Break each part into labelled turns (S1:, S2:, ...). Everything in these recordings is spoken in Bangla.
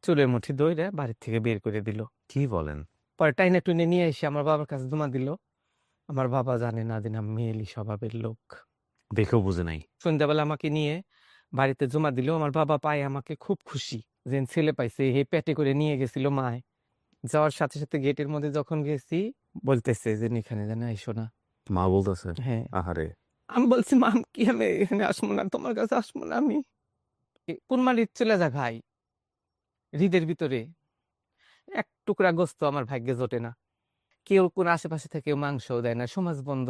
S1: চুলের মুঠি ধইরা বাড়ির থেকে বের করে দিল।
S2: কি বলেন?
S1: পরে টাইনে টুইনে নিয়ে এসে আমার বাবার কাছে জমা দিল। আমার বাবা জানে না যে না মেয়েলি স্বভাবের লোক।
S2: দেখেও বুঝে নাই।
S1: সন্ধ্যাবেলা আমাকে নিয়ে বাড়িতে জমা দিল। আমার বাবা পায়ে আমাকে খুব খুশি যে ছেলে পাইছে। হে পেটে করে নিয়ে গেছিল মায়। যাওয়ার সাথে সাথে গেটের মধ্যে যখন গেছি বলতেছে যে এখানে যেন আইসো না।
S2: মা বলতেছে?
S1: হ্যাঁ,
S2: আহারে!
S1: আমি বলছি মা আমি কি আমি এখানে আসবো না, তোমার কাছে আসবো না আমি। কোন মালিক চলে যা ভাই, হৃদের ভিতরে এক টুকরা গোস্ত আমার ভাগ্যে জোটে না। কেউ কোন আশেপাশে থেকে মাংসও দেয় না, সমাজ বন্ধ,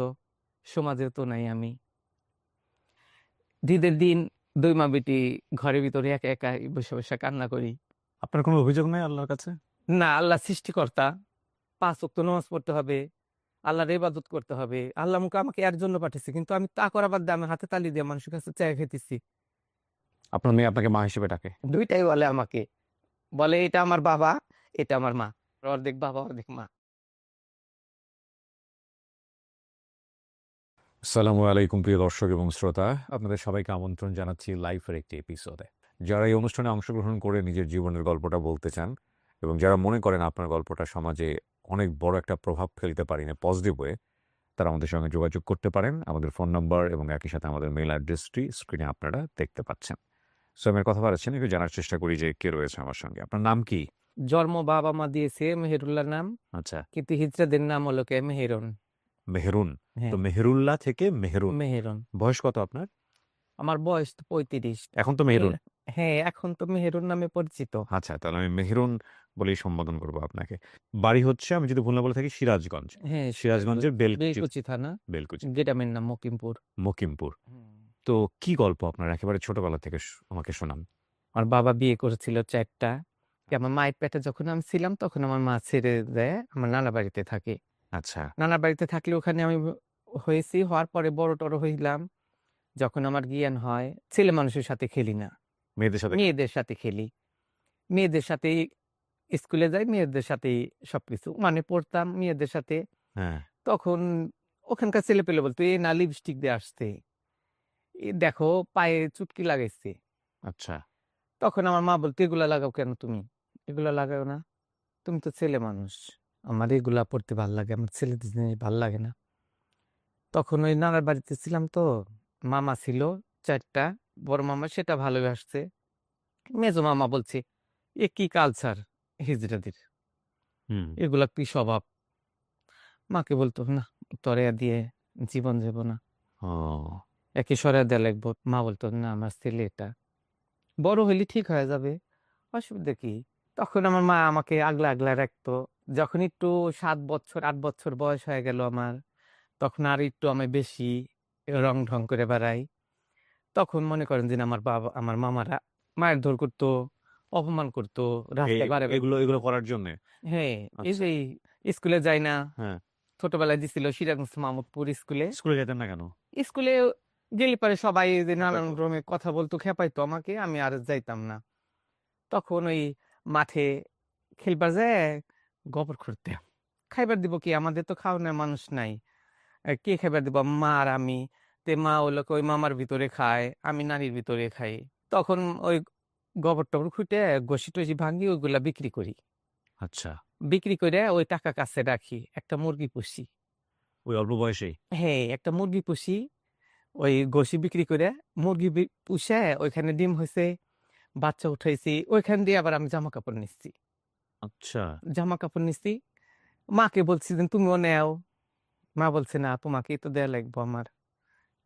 S1: সমাজেও তো নাই আমি। ঈদের দিন দুই মা বেটি ঘরের ভিতরে একা একা বসে বসে কান্না করি।
S2: আপনার কোনো অভিযোগ নাই আল্লাহর কাছে?
S1: না, আল্লাহ সৃষ্টিকর্তা, 5 ওয়াক্ত নামাজ পড়তে হবে, আল্লাহর ইবাদত করতে হবে, আল্লাহ মুকে আমাকে এর জন্য পাঠিয়েছে, কিন্তু আমি তা করা বাদ দিয়ে আমি হাতে তালি দিয়ে মানুষের কাছে চাই খেতেছি।
S2: আপনার মেয়ে আপনাকে মা হিসেবে ডাকে?
S1: দুইটাই বলে আমাকে, বলে এটা আমার বাবা, এটা আমার মা, অর্ধেক বাবা অর্ধেক মা।
S2: আসসালামু আলাইকুম প্রিয় দর্শক এবং শ্রোতা, আপনাদের সবাইকে আমন্ত্রণ জানাচ্ছি লাইফের একটি এপিসোডে। যারা এই অনুষ্ঠানে অংশগ্রহণ করে নিজের জীবনের গল্পটা বলতে চান এবং যারা মনে করেন আপনার গল্পটা সমাজে অনেক বড় একটা প্রভাব ফেলতে পারে না পজিটিভ ওয়ে, তারা আমাদের সঙ্গে যোগাযোগ করতে পারেন। আমাদের ফোন নম্বর এবং একই সাথে আমাদের মেইল অ্যাড্রেসটি স্ক্রিনে আপনারা দেখতে পাচ্ছেন। সো আমি কথা বলাচ্ছেন, একটু জানার চেষ্টা করি যে কে রয়েছে আমার সঙ্গে। আপনার নাম কি?
S1: জন্ম বাবা মা দিয়েছে মেহেরুল্লাহ নাম,
S2: আচ্ছা,
S1: কিন্তু হিজড়াদের নাম হলো কে মেহেরন।
S2: মেহেরুন। তো
S1: হ্যাঁ,
S2: মেহেরুল্লাহ থেকে মেহেরুন।
S1: মেহেরন।
S2: বয়স কত আপনার?
S1: আমার বয়স তো 35।
S2: এখন তো মেহেরুন।
S1: হ্যাঁ, এখন তো মেহেরুন নামে পরিচিত।
S2: আচ্ছা, তাহলে আমি মেহেরুন বলেই সম্বোধন করব আপনাকে। বাড়ি হচ্ছে, আমি যদি ভুল না বলে থাকি, সিরাজগঞ্জ।
S1: হ্যাঁ,
S2: সিরাজগঞ্জের বেলকুচি।
S1: বেলকুচি থানা,
S2: বেলকুচি,
S1: গ্রামের নাম মকিমপুর।
S2: মকিমপুর।
S1: হুম।
S2: তো কি গল্প আপনার একেবারে ছোটবেলা থেকে আমাকে শোনান।
S1: আমার বাবা বিয়ে করেছিল 4টা। আমার মায়ের পেটে যখন আমি ছিলাম তখন আমার মা ছেড়ে দেয়, আমার নানা বাড়িতে থাকে।
S2: আচ্ছা,
S1: নানার বাড়িতে থাকলে ওখানে আমি হয়েছি, হওয়ার পরে বড় টড় হইলাম। যখন আমার জ্ঞান হয়, ছেলে মানুষের সাথে খেলি না,
S2: মেয়েদের সাথে
S1: মেয়েদের সাথে খেলি। মেয়েদের সাথেই স্কুলে যাই, মেয়েদের সাথেই সবকিছু মানে পড়তাম মেয়েদের সাথে।
S2: হ্যাঁ,
S1: তখন ওখানকার ছেলেপেলে বলতো এ না লিপস্টিক দিয়ে আসছে, এ দেখো পায়ে চুটকি লাগাইছে।
S2: আচ্ছা।
S1: তখন আমার মা বলতো এগুলা লাগাও কেন তুমি, এগুলা লাগাও না, তুমি তো ছেলে মানুষ। আমার এগুলা পড়তে ভাল লাগে, আমার ছেলেদের জিনিস ভাল লাগে না। তখন ওই নানার বাড়িতে ছিলাম তো, মামা ছিল 4টা, বড় মামা সেটা ভালোবাসছে। মেজো মামা বলছে এ কি কালচার হিজড়াদের,
S2: হুম।
S1: এগুলা কি স্বভাব। মাকে বলতো না, তরে দিয়ে জীবন যাব না,
S2: ও,
S1: একে সরাই দেয়া লাগবো। মা বলতো না আমার ছেলে এটা বড় হইলে ঠিক হয়ে যাবে, অসুবিধা কি। তখন আমার মা আমাকে আগলা আগলা রাখতো। যখন একটু 7 বছর 8 বছর বয়স হয়ে গেল আমার, তখন আর একটু আমি বেশি রং ঢং করে বেড়াই। তখন মনে করেন যে আমার বাবা আমার মামারা মায়ের ধর করতো, অপমান করতো, রাস্তায় বারে বারে।
S2: এগুলো এগুলো করার জন্য?
S1: হ্যাঁ, এই
S2: আচ্ছা,
S1: যে স্কুলে যাই না,
S2: হ্যাঁ।
S1: ছোটবেলায় দিছিল সিরাজগঞ্জ মাহমুদপুর স্কুলে।
S2: স্কুলে যেতেন না কেন?
S1: স্কুলে গেলে পরে সবাই যে নানান
S2: খেপাইতো?
S1: রকমের কথা বলতো, খেপাইতো আমাকে, আমি আর যাইতাম না। তখন ওই মাঠে খেলবার যায় গোবর খুঁড়তে, খাইবার দিব কি, আমাদের তো খাওয়ানোর মানুষ নাই, কে খাইবার দিব, মা আর আমি। তে মা ওই লোক ওই মামার ভিতরে খায়, আমি নানির ভিতরে খাই। তখন ওই গোবর টবর খুঁটে ঘষি টসি ভাঙি, ওইগুলা বিক্রি করি।
S2: আচ্ছা,
S1: বিক্রি করে ওই টাকা কাছে রাখি, একটা মুরগি পুষি।
S2: ওই অল্প বয়সেই?
S1: হ্যাঁ, একটা মুরগি পুষি, ওই ঘষি বিক্রি করে মুরগি পুষে ওইখানে ডিম হয়েছে, বাচ্চা উঠাইছি, ওইখান দিয়ে আবার আমি জামা কাপড় নিচ্ছি।
S2: আচ্ছা।
S1: জামা কাপড় নিচ্ছি, মাকে বলছি যে তুমিও নেও। মা বলছে না, তোমাকেই তো দেয়া লাগবো আমার,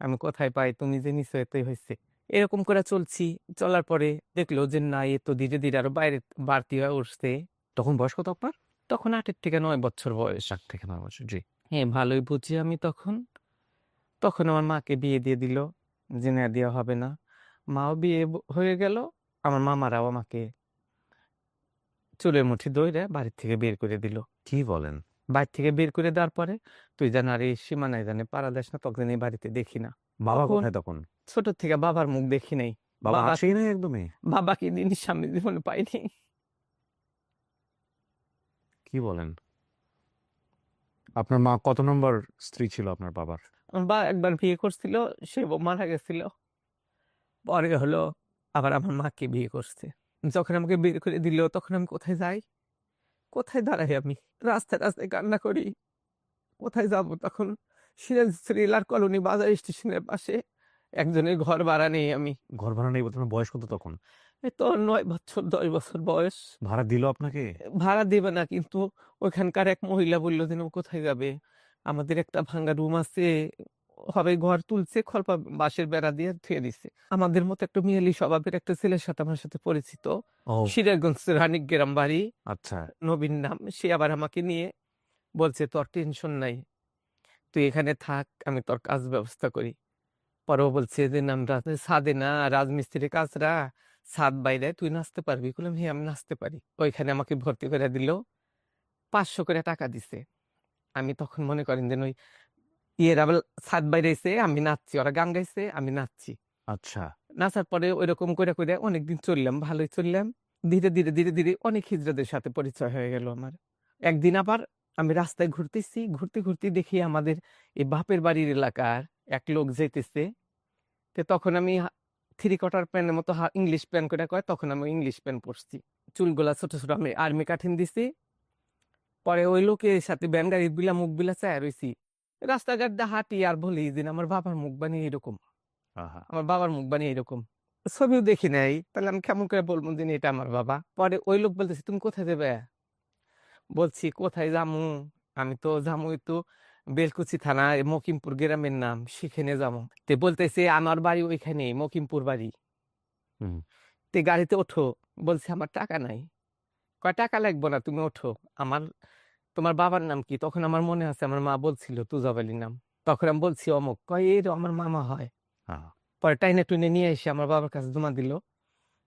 S1: আমি কোথায় পাই, তুমি যে নিশ্চয় এতই হয়েছে। এরকম করে চলছি। চলার পরে দেখলো যে না, এ তো ধীরে ধীরে আরো বাইরে বাড়তি হয়ে উঠছে।
S2: তখন বয়স কত আপনার?
S1: তখন 8 থেকে 9 বছর বয়স।
S2: 8 থেকে 9 বছর, জি।
S1: হ্যাঁ, ভালোই বুঝি আমি তখন। তখন আমার মাকে বিয়ে দিয়ে দিল, যে না দেওয়া হবে না। মাও বিয়ে হয়ে গেল। আমার মামারাও আমাকে চুলের মুঠি ধরে বাড়ির থেকে বের করে দিল।
S2: কি বলেন?
S1: বাড়ি থেকে বের করে দেওয়ার পরে তুই জান আর এই সীমানায় জানে পাড়া দেশ না, তখন এই বাড়িতে দেখি না।
S2: বাবা
S1: তখন
S2: কোথায় তখন?
S1: ছোট থেকে বাবার মুখ দেখি নাই।
S2: বাবা
S1: বাবা
S2: আসেই নাই একদমই?
S1: বাবাকে দিন সামনে জীবনে পাইনি।
S2: কি বলেন? আপনার মা কত নম্বর স্ত্রী ছিল আপনার বাবার?
S1: আমার বা একবার বিয়ে করছিল, সে মারা গেছিল। পরে হলো আবার আমার মাকে বিয়ে করছে। যখন আমাকে বের করে দিল তখন আমি কোথায় যাই, কোথায় দাঁড়াই আমি, রাস্তায় রাস্তায় কান্না করি। কোথায় যাব তখন? সিরাজ শ্রীলার কলোনি বাজার স্টেশনের পাশে একজনের ঘর ভাড়া নেই আমি।
S2: ঘর ভাড়া নেই বলতে আপনার বয়স কত তখন?
S1: এই তো 9 বছর 10 বছর বয়স।
S2: ভাড়া দিল আপনাকে?
S1: ভাড়া দেবে না, কিন্তু ওইখানকার এক মহিলা বলল যেন ও কোথায় যাবে, আমাদের একটা ভাঙা রুম আছে, হবে ঘর তুলছে, খলপা বাঁশের বেড়া দিয়ে থুয়ে দিছে। আমাদের মতো একটা মেয়েলি স্বভাবের একটা ছেলের সাথে আমার সাথে পরিচিত,
S2: ও
S1: সিরাজগঞ্জ রানিক গ্রাম বাড়ি,
S2: আচ্ছা।
S1: নবীন নাম। সে আবার আমাকে নিয়ে বলছে তোর টেনশন নাই, তুই এখানে থাক, আমি তোর কাজ ব্যবস্থা করি। পরেও বলছে যে নাম ছাদে না, রাজমিস্ত্রি কাজরা ছাদ বাইরে, তুই নাচতে পারবি? বললাম হ্যাঁ আমি নাচতে পারি। ওইখানে আমাকে ভর্তি করে দিল, 500 করে টাকা দিছে। আমি তখন মনে করেন যে ওই ইয়ের আবার ছাদ বাইরে এসে আমি নাচছি, ওরা গান গাইছে আমি নাচছি।
S2: আচ্ছা।
S1: নাচার পরে ওইরকম করে করে অনেকদিন চললাম, ভালোই চললাম। ধীরে ধীরে ধীরে ধীরে অনেক হিজড়াদের সাথে পরিচয় হয়ে গেল আমার। একদিন আবার আমি রাস্তায় ঘুরতেছি, ঘুরতে ঘুরতে দেখি আমাদের এই বাপের বাড়ির এলাকার এক লোক যেতেছে। তো তখন আমি 3 কোয়ার্টার প্যান্টের মতো ইংলিশ প্যান্ট করে কয়, তখন আমি ইংলিশ প্যান্ট পরছি, চুলগুলা ছোট ছোট আমি আর্মি কাঠিন দিছি। পরে ওই লোকের সাথে ব্যান গাড়ি বিলা মুখ বিলা চায় রইছি, রাস্তাঘাট দিয়ে হাঁটি আর বলি যে আমার বাবার মুখ বানিয়ে এরকম,
S2: আহা।
S1: আমার বাবার মুখ বানিয়ে এরকম। ছবিও দেখি নাই, তাহলে আমি কেমন করে বলবো যে এটা আমার বাবা? পরে ওই লোক বলতেছে তুমি কোথায় যাবে? বলছি কোথায় যামু, আমি তো যামু তো বেলকুচি থানা মকিমপুর গ্রামের নাম, সেখানে যাবো। তে বলতেছে আমার বাড়ি ওইখানে মকিমপুর বাড়ি,
S2: হুম।
S1: তে গাড়িতে ওঠো। বলছে আমার টাকা নাই। কয় টাকা লাগবো না, তুমি ওঠো। আমার তোমার বাবার নাম কি? তখন আমার মনে আছে আমার মা বলছিল তুজাব আলী নাম। তখন আমি বলছি অমুক। কয় এর আমার মামা হয়।
S2: হ্যাঁ।
S1: পরে টাইনে টুইনে নিয়ে এসে আমার বাবার কাছে জমা দিল।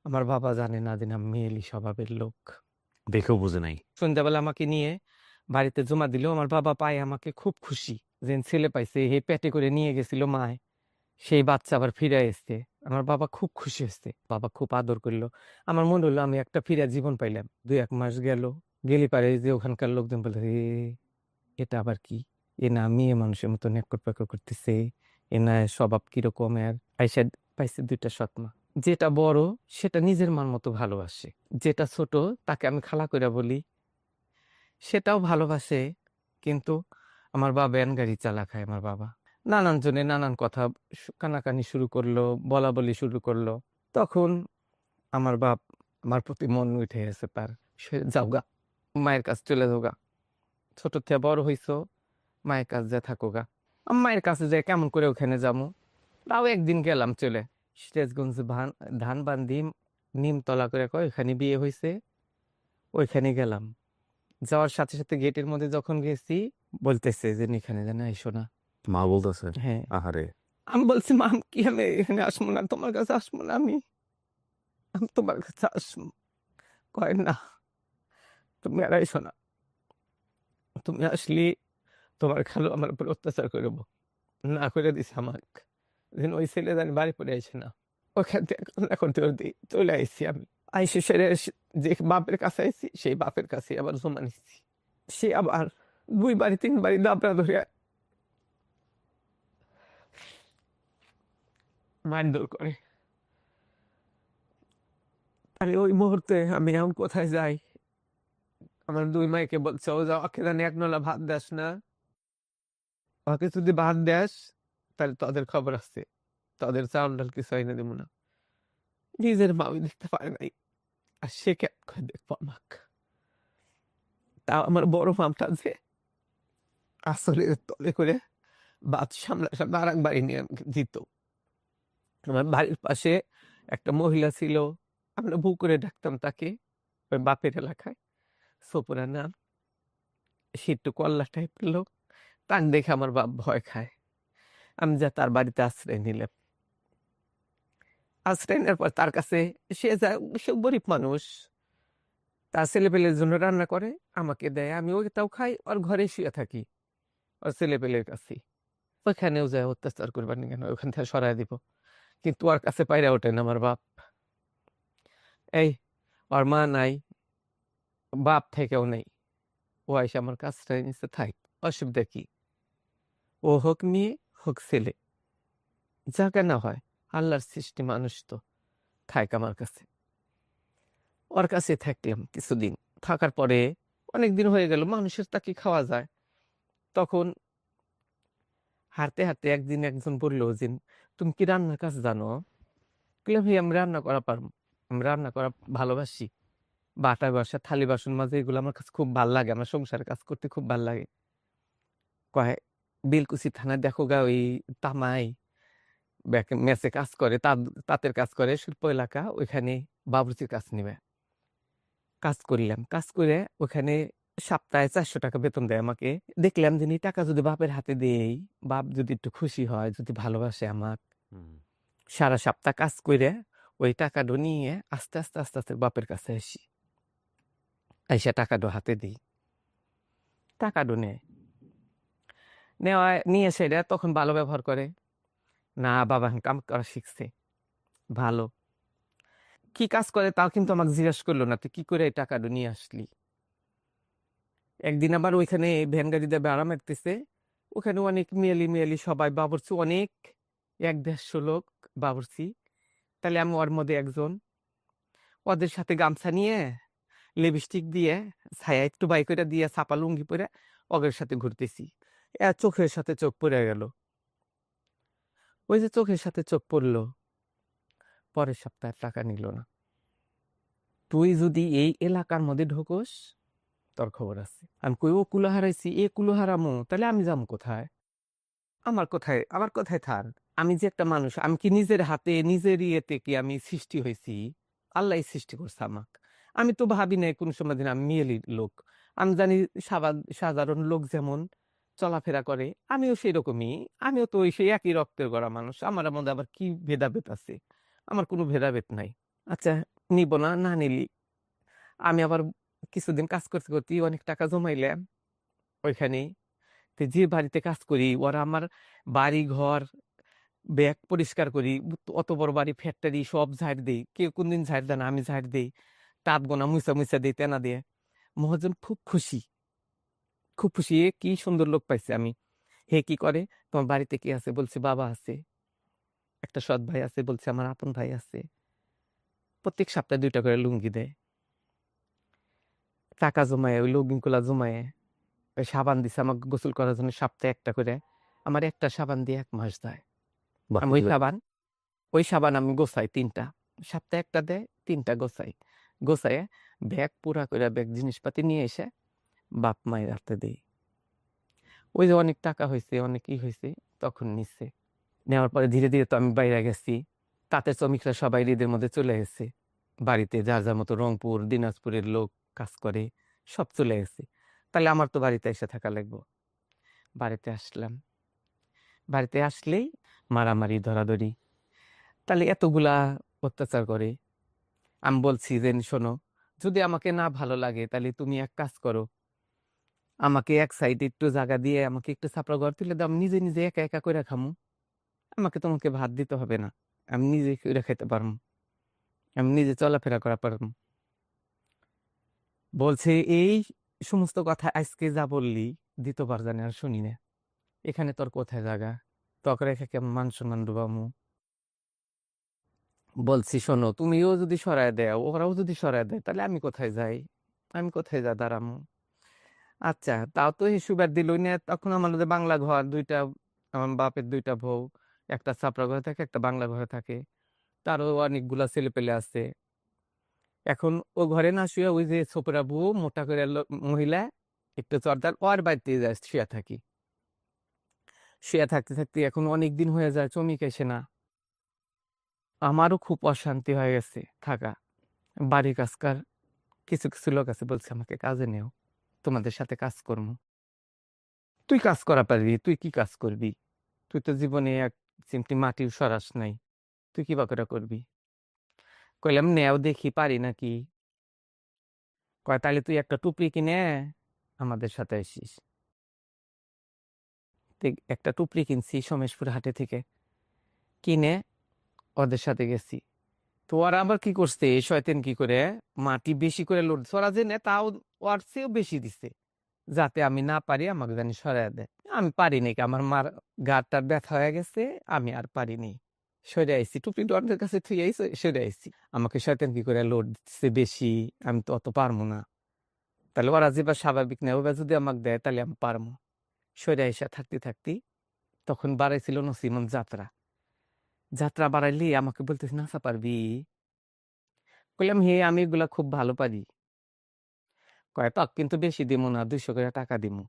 S1: আমার বাবা জানে না যে আমি মেয়েলি স্বভাবের লোক।
S2: দেখেও বুঝে নাই।
S1: সন্ধ্যাবেলা আমাকে নিয়ে বাড়িতে জমা দিল। আমার বাবা পায় আমাকে খুব খুশি যে ছেলে পাইছে, হে পেটে করে নিয়ে গেছিল মায়, সেই বাচ্চা আবার ফিরে এসছে। আমার বাবা খুব খুশি হয়েছে, বাবা খুব আদর করলো। আমার মনে হলো আমি একটা ফিরে জীবন পাইলাম। 2-1 মাস গেল, গেলি পারে যে ওখানকার লোকজন বলে এটা আবার কি, এ না মেয়ে মানুষের মতো নেকর পেকর করতেছে, এ না স্বভাব কিরকম এর। আইসা পাইছে 2টা সৎমা। যেটা বড় সেটা নিজের মান মতো ভালোবাসে, যেটা ছোট তাকে আমি খালা করে বলি, সেটাও ভালোবাসে। কিন্তু আমার বাবা ভ্যান গাড়ি চালা খায়। আমার বাবা নানান জনে নানান কথা কানাকানি শুরু করলো, বলা বলি শুরু করলো। তখন আমার বাপ আমার প্রতি মন উঠে গেছে তার, সে যাওগা, মায়ের কাছে চলে যাওগা, ছোট থেকে বড় হইছো, মায়ের কাছে যা থাকো গা। আমি মায়ের কাছে যাই কেমন করে ওখানে যাবো? তাও একদিন গেলাম চলে, সিরাজগঞ্জ ধান বান্ধি নিমতলা করে কয় ওইখানে বিয়ে হয়েছে, ওইখানে গেলাম। যাওয়ার সাথে সাথে গেটের মধ্যে যখন গেছি বলতেছে যে এখানে যেন আইসো না।
S2: মা বলতেছে?
S1: হ্যাঁ।
S2: আহারে।
S1: আমি বলছি মা আমি কি আমি এখানে আসবো না, তোমার কাছে আসবো না, আমি আমি তোমার কাছে আসবো। কয় না, তুমি আর আইসো না, তুমি আসলে তোমার খালু আমার উপর অত্যাচার করবো। না করে দিছে আমাকে, যেন ওই ছেলে জানি বাড়ি পড়ে আইসে না। ওখান থেকে এখন তোর দিই চলে আইসি আমি। আইসে সেরে যে বাপের কাছে আইসি, সেই বাপের কাছে আবার জমা নিচ্ছি। সে আবার 2 বাড়ি 3 বাড়ি দাবড়া ধরে মারধর করে। তাহলে ওই মুহূর্তে আমি এখন কোথায় যাই? আমার 2 মাইকে বলছে ও যা, ওকে জানি 1 নলা ভাত দেস না, ওকে যদি ভাত দেস তাহলে তাদের খবর আছে, তাদের চাউল ডাল কিছু এনে দেবো না। নিজের মা ওই দেখতে পারে নাই, আর সে কেন করে দেখবো আমাকে? তাও আমার বড় মামটা যে আসলে তলে করে ভাত সামলা সামনে আর এক বাড়ি নিয়ে আমাকে দিত। আমার বাড়ির পাশে একটা মহিলা ছিল, আমরা বউ করে ডাকতাম তাকে, ওই বাপের এলাকায়, সোপরা নাম। সে একটু কল্লা টাইপের লোক, তার দেখে আমার বাপ ভয় খায়। আমি যা তার বাড়িতে আশ্রয় নিলাম। আশ্রয় নেওয়ার পর তার কাছে সে যা, সে গরিব মানুষ, তার ছেলেপেলের জন্য রান্না করে আমাকে দেয়, আমি ওইটাও খাই, ওর ঘরে শুয়ে থাকি ওর ছেলেপেলের কাছে। ওইখানেও যায় অত্যাচার করবার নি কেন, ওখান থেকে সরাই দিব, কিন্তু ওর কাছে পাইরা ওঠেন আমার বাপ। এই ওর মা নাই, বাপ থেকেও নেই, ও আইসা আমার কাছটা নিচে থাক, অসুবিধা কি? ও হোক মেয়ে হোক ছেলে, যা কেন হয়, আল্লাহর সৃষ্টি মানুষ তো, থাক আমার কাছে। ওর কাছে থাকলাম কিছুদিন। থাকার পরে অনেকদিন হয়ে গেল, মানুষের তা কি খাওয়া যায়? তখন হাঁটতে, হাঁটতে একদিন একজন বলল যে, "তুমি কি রান্নার কাজ জানো?" কইলাম, "হ্যাঁ, আমি রান্না করা পারবো। আমি রান্না করা ভালোবাসি। বাটা ঘষা, থালি বাসন মাজা এগুলো আমার কাছে খুব ভাল লাগে। আমার সংসারের কাজ করতে খুব ভাল লাগে।" কয়, "বেলকুচি থানায় দেখো গা ওই তামাই মেসে কাজ করে, তাঁতের কাজ করে শিল্প এলাকা, ওইখানে বাবুর্চির কাজ নিবে।" কাজ করলাম। কাজ করে ওখানে সপ্তাহে ৳৪০০ বেতন দেয় আমাকে। দেখলাম যে এই টাকা যদি বাপের হাতে দেই, বাপ যদি একটু খুশি হয়, যদি ভালোবাসে আমাক,
S2: হুম।
S1: সারা সপ্তাহ কাজ কইরে ওই টাকাটা নিয়ে আস্তে, আস্তে বাপের কাছে আসি। আইসা টাকাটা হাতে দেই। টাকাটা নেয়। নিয়ে সেটা তখন ভালো ব্যবহার করে। না, বাবা এখন কাম করা শিখছে। ভালো। কি কাজ করে তাও কিন্তু আমাকে জিজ্ঞেস করল না, "তুই কি করে এই টাকাটা নিয়ে আসলি?" একদিন আবার ওইখানে ভ্যান গাড়ি দিয়ে বেড়া মারতেছে। ওখানে অনেক মেয়েলি সবাই বাবুর্চি, অনেক ১-১৫০ লোক বাবুর্চি। তাহলে আমি ওর মধ্যে একজন। ওদের সাথে গামছা নিয়ে, লিপস্টিক দিয়ে, ছায়া একটু বাই করে দিয়ে, ছাপা লুঙ্গি পরে ওদের সাথে ঘুরতেছি। চোখের সাথে চোখ পড়ে গেল। ওই যে চোখের সাথে চোখ পড়ল, পরের সপ্তাহে টাকা নিল না। তুই যদি এই এলাকার মধ্যে ঢোকস, তোর খবর আছে। আমি কই, ও কুলো হারাইছি, এ কুলো হারামো, তাহলে আমি যাম কোথায়? আমার কোথায় থার? আমি যে একটা মানুষ, আমি কি নিজের হাতে নিজের ইয়েতে কি আমি সৃষ্টি হয়েছি? আল্লাহই সৃষ্টি করছে আমাক। আমি তো ভাবি নাই কোন সময় দিন আমি মেয়েলি লোক। আমি জানি সাধারণ লোক যেমন চলাফেরা করে, আমিও সেই রকমই। আমিও তো ওই সেই একই রক্তের গড়া মানুষ। আমার মধ্যে আবার কি ভেদাভেদ আছে? আমার কোনো ভেদাভেদ নাই। আচ্ছা, নিব না, না নিলি। আমি আবার কিছুদিন কাজ করতে অনেক টাকা জমাইলাম ওইখানেই। তো যে বাড়িতে কাজ করি ওরা আমার বাড়ি ঘর ব্যাগ পরিষ্কার করি, অত বড় বাড়ি, ফ্যাক্টরি সব ঝাড় দেই। কেউ কোনদিন ঝাড় দেয় না, আমি ঝাড় দেই। তাঁত গোনা মুছা দেই, তেনা দিয়ে। মহাজন খুব খুশি, খুব খুশি। এ কি সুন্দর লোক পাইছে আমি। হে কি করে, তোমার বাড়িতে কি আছে? বলছে, বাবা আছে, একটা সৎ ভাই আছে, বলছে আমার আপন ভাই আছে। প্রত্যেক সপ্তাহে 2টা করে লুঙ্গি দেয়। টাকা জমায়, ওই লুঙ্গিগুলা জমায় ওই সাবান দিছে আমাকে গোসল করার জন্য সপ্তাহে একটা করে। আমার একটা সাবান দিয়ে 1 মাস যায়।
S2: বাহ!
S1: আমি ওই সাবান আমি গোছাই ৩টা। সপ্তাহে একটা দেয়, ৩টা গোছাই। গোছাইয়া ব্যাগ পুরা কইরা ব্যাগ জিনিসপাতি নিয়ে এসে বাপ মায়ের হাতে দেই। ওই যে অনেক টাকা হইছে, অনেক ই হইছে, তখন নিছে। নেওয়ার পরে ধীরে তো আমি বাইরে গেছি। তাঁতের শ্রমিকরা সবাই ঈদের মধ্যে চলে গেছে। বাড়িতে যার মতো রংপুর, দিনাজপুরের লোক কাজ করে, সব চলে গেছে। তাহলে আমার তো বাড়িতে এসে থাকা লাগবো। বাড়িতে আসলাম। বাড়িতে আসলেই মারামারি, ধরাধরি। তাহলে এতগুলা অত্যাচার করে। আমি বলছি যে, "শোনো, যদি আমাকে না ভালো লাগে তাহলে তুমি এক কাজ করো। আমাকে এক সাইডে একটু জায়গা দিয়ে আমাকে একটু ছাপড়া ঘর তুলে দাও। আমি নিজে একা কইরা খামু। তোমাকে ভাত দিতে হবে না। আমি নিজে কইরা খাইতে পারমু। আমি নিজে চলাফেরা করা পারমু।" বলছে, "এই সমস্ত কথা আজকে যা বললি, ২য় বার জানি আর শুনি না। এখানে তোর কোথায় জাগা? তোকে রেখে কেমন মান-সম্মান ডুবামু?" বলছি, "শোনো, তুমিও যদি সরায় দেও, ওরাও যদি সরায় দেয়, তাহলে আমি কোথায় যাই? আমি কোথায় দাঁড়ামু?" আচ্ছা, তাও তো হিসুব দিলই না। তখন আমার যে বাংলা ঘর ২টা, আমার বাপের ২টা বউ, একটা ছাপরা ঘরে থাকে, একটা বাংলা ঘরে থাকে। তারও অনেকগুলা ছেলেপেলে আছে। এখন ও ঘরে না শুয়ে ওই যে ছোপরা বউ, মোটা করে মহিলা, একটু চর্দার, ওর বাড়িতে যায় শুয়ে থাকি। শুয়ে থাকতে এখন অনেক দিন হয়ে যায়, চমিক এসে না। আমারও খুব অশান্তি হয়ে গেছে থাকা। বাড়ির কাজকার কিছু লোক আছে, বলছে আমাকে কাজে নেও, তোমাদের সাথে কাজ করবো। তুই কাজ করা পারবি? তুই কি কাজ করবি? তুই তো জীবনে এক চিমটি মাটিও সরাস নাই। তুই কি বা করে করবি? কইলাম, নেও দেখি পারি নাকি। কয়, তাহলে তুই একটা টুপি কিনে আমাদের সাথে আসিস। একটা টুপরি কিনছি সোমেশপুর হাটে থেকে, কিনে ওদের সাথে গেছি। তো ওরা আবার কি করছে, শয়তান কি করে মাটি বেশি করে লোড, ওরা যে নেয় তাও ওর চেয়েও বেশি দিছে, যাতে আমি না পারি, আমাকে জানি সরাই দেয়। আমি পারি নাকি, আমার মার গাটার ব্যথা হয়ে গেছে, আমি আর পারিনি। সরে আইছি, টুপি অন্যের কাছে থুই আইছি, সরে আইছি। আমাকে শয়তান কি করে লোড দিচ্ছে বেশি, আমি তো অত পারবো না। তাহলে ওরা যেবা স্বাভাবিক না, ওরা যদি আমাকে দেয় তাহলে আমি পারবো। সরে আইসা থাকতে থাকতে তখন বাড়াইছিল নসিমন যাত্রা। যাত্রা বাড়াইলি আমাকে বলতেছে, নাচা পারবি? বললাম, হে আমি এগুলা খুব ভালো পারি। কয়, তক কিন্তু বেশি দিমু না, 200 করে টাকা দিমু,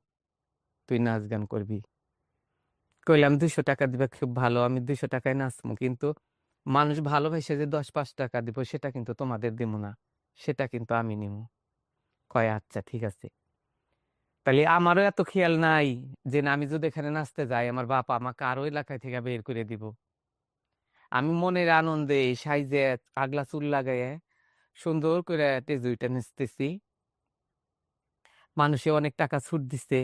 S1: তুই নাচ গান করবি। কইলাম, 200 টাকা দিবে খুব ভালো, আমি 200 টাকায় নাচমু, কিন্তু মানুষ ভালোবাসে যে 10-5 টাকা দিব সেটা কিন্তু তোমাদের দিমু না, সেটা কিন্তু আমি নিমু। কয়, আচ্ছা ঠিক আছে। তাহলে আমারও এত খেয়াল নাই যে না, আমি যদি এখানে নাচতে যাই আমার বাপ আমাকে আরো এলাকায় থেকে বের করে দিব। আমি মনের আনন্দে সাইজে আগলা চুল লাগাইয়ে সুন্দর করে টেজুইটা নাচতেছি। মানুষে অনেক টাকা ছুট দিছে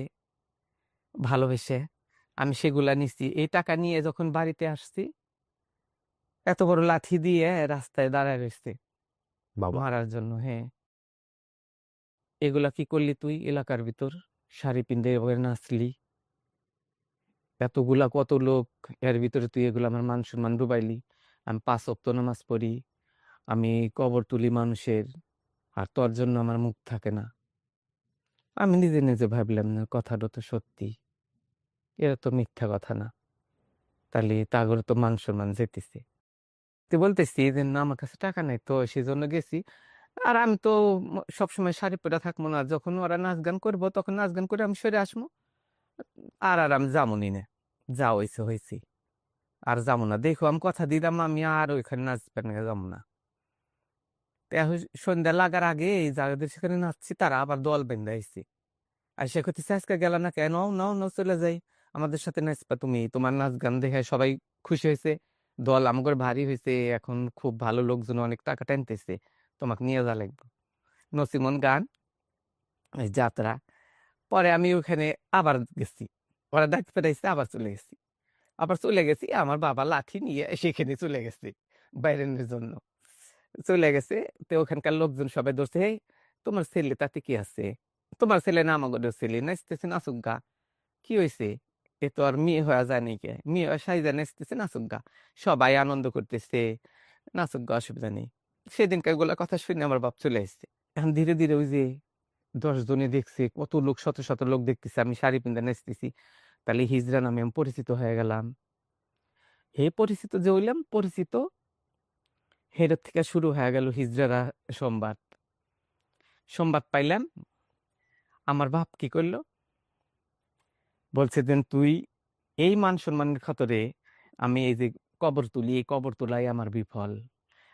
S1: ভালোবেসে, আমি সেগুলা নিছি। এই টাকা নিয়ে যখন বাড়িতে আসছি, এত বড় লাঠি দিয়ে রাস্তায় দাঁড়ায় রয়েছে
S2: বাবা!
S1: মারার জন্য। হ্যাঁ, এগুলা কি করলি তুই এলাকার ভিতর? শাড়ি পিন্ধে এভাবে নাচলি, এতগুলা কত লোক, এর ভিতরে তুই এগুলা আমার মান সম্মান ডুবাইলি। আমি 5 ওয়াক্ত নামাজ পড়ি, আমি কবর তুলি মানুষের, আর তোর জন্য আমার মুখ থাকে না। আমি নিজে নিজে ভাবলাম, না কথাটা তো সত্যি, এটা তো মিথ্যা কথা না। তাহলে তাগর তো মান সম্মান যেতেছে। তো বলতেছি যে না, আমার কাছে টাকা নাই তো সেজন্য গেছি। আর আমি তো সবসময় শাড়ি পরে থাকবো না, যখন ওরা নাচ গান করবো তখন নাচ গান করে আমি সরে আসবো। আর আমি যামুনি না, যা হয়েছে হয়েছে, আর যাবো না। দেখো আমি কথা দিলাম, আমি আর ওইখানে নাচবেন যাবো না। তো এখন সন্ধ্যা লাগার আগে যাদের সেখানে নাচছি তারা আবার দল বেঁধে আইছে। আর সে করতেছে, আজকে গেল না কেন? নাও নাও, চলে যাই, আমাদের সাথে নাচবা তুমি, তোমার নাচ গান দেখে সবাই খুশি হয়েছে, দল আমগর ভারী হয়েছে, এখন খুব ভালো লোকজন অনেক টাকা টানতেছে, তোমাকে নিয়ে যা লাগবে। নসিমন গান, এই যাত্রা। পরে আমি ওখানে আবার গেছি, ওরা ডাক পেটাইছে, আবার চলে গেছি। আবার চলে গেছি, আমার বাবা লাঠি নিয়ে সেখানে চলে গেছে বাইরের জন্য, চলে গেছে। তো ওখানকার লোকজন সবাই ধরছে, "এই, তোমার ছেলে তাতে কি আছে? তোমার ছেলে না আমাদের ছেলে, নাচতেছে, নাচুক গা, কি হয়েছে? এ তো আর মেয়ে হওয়া যায় নাকি, মেয়ে হওয়া সাইজা নাচতেছে, নাচুক গা, সবাই আনন্দ করতেছে, নাচুক গা, অসুবিধা নেই।" সেদিনকার গুলা কথা শুনে আমার বাপ চলে আসছে। এখন ধীরে ধীরে ওই যে 10 জনে দেখছে, কত লোক, শত শত লোক দেখতেছে আমি শাড়ি পিন্ধে নাচতেছি, তাহলে হিজড়া নামে আমি পরিচিত হয়ে গেলাম। হে পরিচিত যে হইলাম, পরিচিত হের থেকে শুরু হয়ে গেল হিজড়ারা সংবাদ। সংবাদ পাইলাম, আমার বাপ কি করলো, বলছে দেন তুই এই মান সম্মানের খাতরে আমি এই যে কবর তুলি, এই কবর তোলাই আমার বিফল,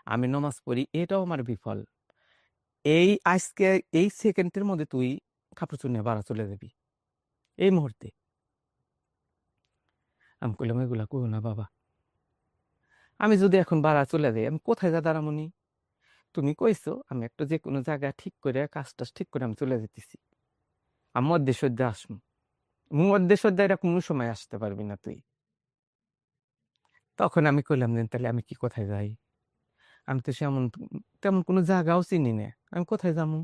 S1: আমি নমাজ পড়ি এটাও আমার বিফল, এই আজকে এই সেকেন্ডের মধ্যে তুই কাপড় চুনে বাড়া চলে যাবি এই মুহূর্তে। আমি কইলাম, এগুলা কইও না বাবা, আমি যদি এখন বাড়া চলে যাই আমি কোথায় যা দাঁড়ামনি? তুমি কইছো আমি একটা যে কোনো জায়গা ঠিক করে কাজটা ঠিক করে আমি চলে যেতেছি, আমি মধ্যে সজ্জা আসবো, মধ্যে সজ্জা এটা কোনো সময় আসতে পারবি না তুই। তখন আমি কইলাম, যে তাহলে আমি কি কোথায় যাই? আমি তো তেমন কোনো জায়গাও চিনি না, আমি কোথায় যাবো?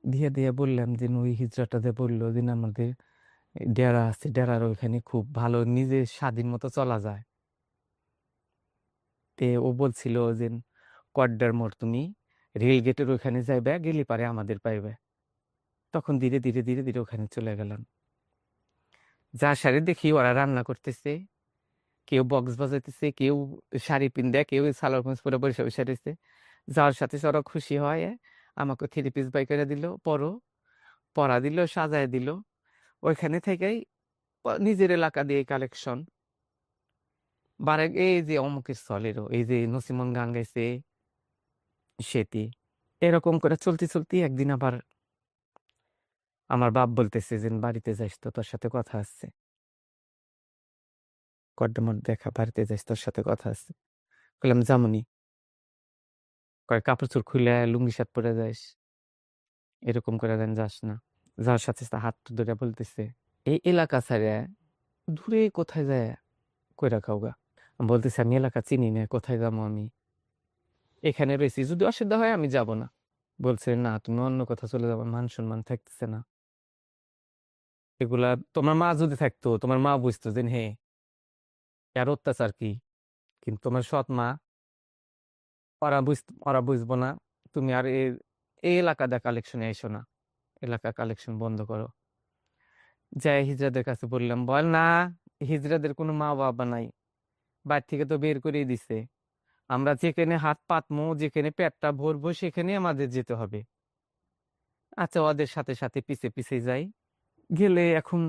S1: দিয়ে দিয়ে বললাম যে ওই হিজড়াটা যে বললো যে আমাদের ডেরা আছে, ডেরার ওইখানে খুব ভালো নিজে স্বাধীন মতো চলা যায়। তে ও বলছিল যে কড্ডার মোড় তুমি রেল গেটের ওইখানে যাইবে, গেলে পারে আমাদের পাইবে। তখন ধীরে ধীরে ধীরে ধীরে ওখানে চলে গেলাম। যা সারে দেখি ওরা রান্না করতেছে, কেউ বক্স বাজাইতেছে, কেউ শাড়ি পিন্দে, কেউ সালোয়ার কামিজ পরে বসে বসে রয়েছে। যাওয়ার সাথে ওরা খুশি হয়, আমাকে 3 পিস বাই করে দিল, পরা দিল, সাজায় দিল। ওইখানে থেকেই নিজের এলাকা দিয়ে কালেকশন বারে, এই যে অমুকের স্থলেরও এই যে নসিমন গান গাইছে সেটি, এরকম করে চলতে চলতে একদিন আবার আমার বাপ বলতেছে যে বাড়িতে যাইস তো, তোর সাথে কথা আছে, কড্ডামর দেখা, বাড়িতে যাইস, তোর সাথে কথা আছে। বললাম, যেমনই। কয়, কাপড় চোপড় খুলে লুঙ্গি শার্ট পরে যাইস, এরকম করে দেন যাস না। যাওয়ার সাথে সাথে হাত ধরে বলতেছে, এই এলাকা ছাড়া দূরে কোথায় যায় কইরা খাওগা? আমি বলতেছি, আমি এলাকা চিনি না, কোথায় যাবো আমি, এখানে রয়েছি, যদি অসুবিধা হয় আমি যাব না। বলছে, না তুমি অন্য কোথাও চলে যাবো, মান সম্মান থাকতেছে না। এগুলা তোমার মা যদি থাকতো, তোমার মা বুঝতো যে হে এর অত্যাচার কি? কিন্তু তোমার সৎ মা, ওরা বুঝবো না। তুমি আর এই এলাকাটা কালেকশনে এসো না, এলাকা কালেকশন বন্ধ করো। যাই হিজড়াদের কাছে বললাম, বল না, হিজড়াদের কোনো মা বাবা নাই, বাড়ি থেকে তো বের করেই দিছে। আমরা যেখানে হাত পাতমো, যেখানে পেটটা ভরবো, সেখানে আমাদের যেতে হবে। আচ্ছা, ওদের সাথে সাথে পিছে পিছে যাই। গেলে এখন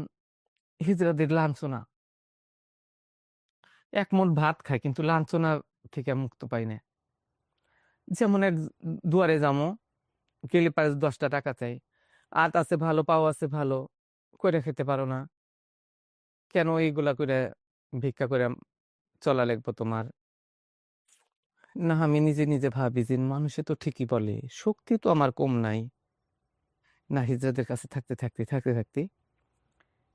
S1: হিজড়াদের লাঞ্ছনা, এক মুঠ ভাত খায় কিন্তু লাঞ্ছনা থেকে মুক্ত পাই না। যেমন এক দুয়ারে যামো, গেলে পারে 10টা টাকা চাই। আত আছে ভালো, পাও আছে ভালো, করে খেতে পারো না কেন? এইগুলা করে ভিক্ষা করে চলা লাগবো তোমার? না, আমি নিজে নিজে ভাবি যে মানুষে তো ঠিকই বলে, শক্তি তো আমার কম নাই। না, হিজড়াদের কাছে থাকতে থাকতে থাকতে থাকতে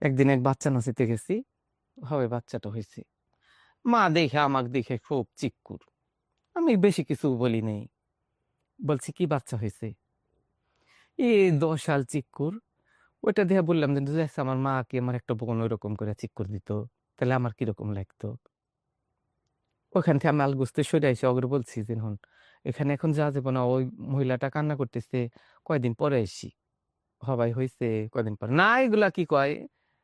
S1: একদিন এক বাচ্চা নাচিতে গেছি, হবে বাচ্চাটা হয়েছে। মা দেখে আমাকে দেখে খুব চিক্কুর। আমি বেশি কিছু বলি নেই, বলছি কি বাচ্চা হয়েছে? 10 সাল চিক্কুর। ওইটা দেখে বললাম যে "দেখছ, আমার মা কি আমার একটা বোন ওইরকম করে চিক্কুর দিত, তাহলে আমার কিরকম লাগতো?" ওখান থেকে আমি আলগুজতে সরে এসে ওগুলো বলছি যে হন, এখানে এখন যা যাবো না, ওই মহিলাটা কান্না করতেছে, কয়দিন পরে এসি। হবাই হয়েছে কয়দিন পর না, এগুলা কি কয়,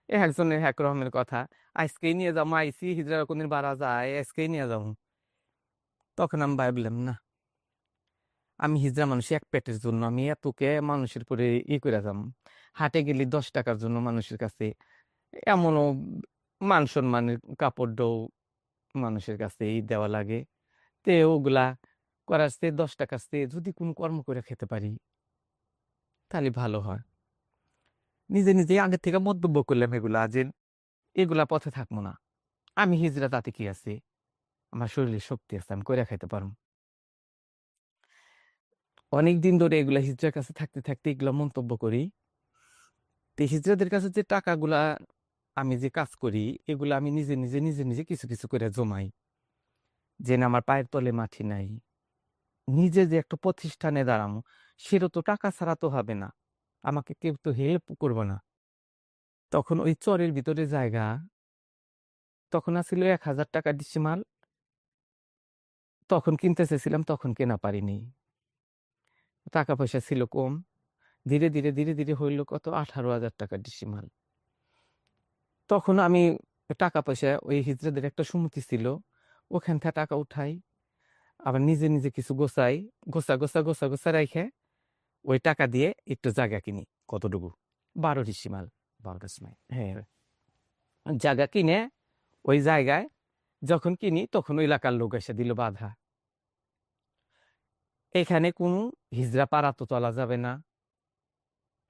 S1: এ একজনের এক রকমের কথা। আজকেই নিয়ে যাবো, আইসি হিজড়া কোনদিন বাড়া যায়, আজকেই নিয়ে যাবো। তখন আমি ভাবলাম, না, আমি হিজড়া মানুষ, এক পেটের জন্য আমি এতকে মানুষের পরে করে যাম? হাটে গেলে 10 টাকার জন্য মানুষের কাছে এমনও মান সম্মানের কাপড় মানুষের কাছে দেওয়া লাগে। তে ওগুলা করার চেয়ে 10 টাকার চেয়ে যদি কোনো কর্ম করে খেতে পারি তাহলে ভালো হয়। নিজে নিজে আগে থেকে মন্তব্য করলাম এগুলা, যে এগুলা পথে থাকবো না। আমি হিজড়া, তাতে কি আছে? আমার শরীরে শক্তি আছে, আমি করে খাইতে পারবো। অনেকদিন ধরে এগুলা হিজড়ার কাছে থাকতে থাকতে এগুলা মন্তব্য করি। তো হিজড়াদের কাছে যে টাকাগুলা আমি যে কাজ করি, এগুলা আমি নিজে নিজে নিজে নিজে কিছু কিছু করে জমাই, যে না আমার পায়ের তলে মাটি নাই। নিজে যে একটা প্রতিষ্ঠানে দাঁড়াবো, সেটা তো টাকা ছাড়া তো হবে না, আমাকে কেউ তো হেল্প করবো না। তখন ওই চরের ভিতরে জায়গা, তখন আসছিল 1000 টাকা ডিসিমাল। তখন কিনতে চেয়েছিলাম, তখন কেনা পারিনি, টাকা পয়সা ছিল কম। ধীরে ধীরে ধীরে ধীরে হইল কত, 18,000 টাকা ডিসিমাল। তখন আমি টাকা পয়সা, ওই হিজড়াদের একটা সমিতি ছিল, ওখান থেকে টাকা উঠাই, আবার নিজে নিজে কিছু গোছাই, গোছা গোছা গোছা গোছা রাখে ওই টাকা দিয়ে একটু জায়গা কিনি।
S2: কতটুকু?
S1: 12 ডিসিমাল।
S2: 12
S1: হ্যাঁ, জায়গা কিনে ওই জায়গায় যখন কিনি তখন ওই এলাকার লোক এসে দিল বাধা, এখানে কোনো হিজড়া পাড়া তো চলা যাবে না,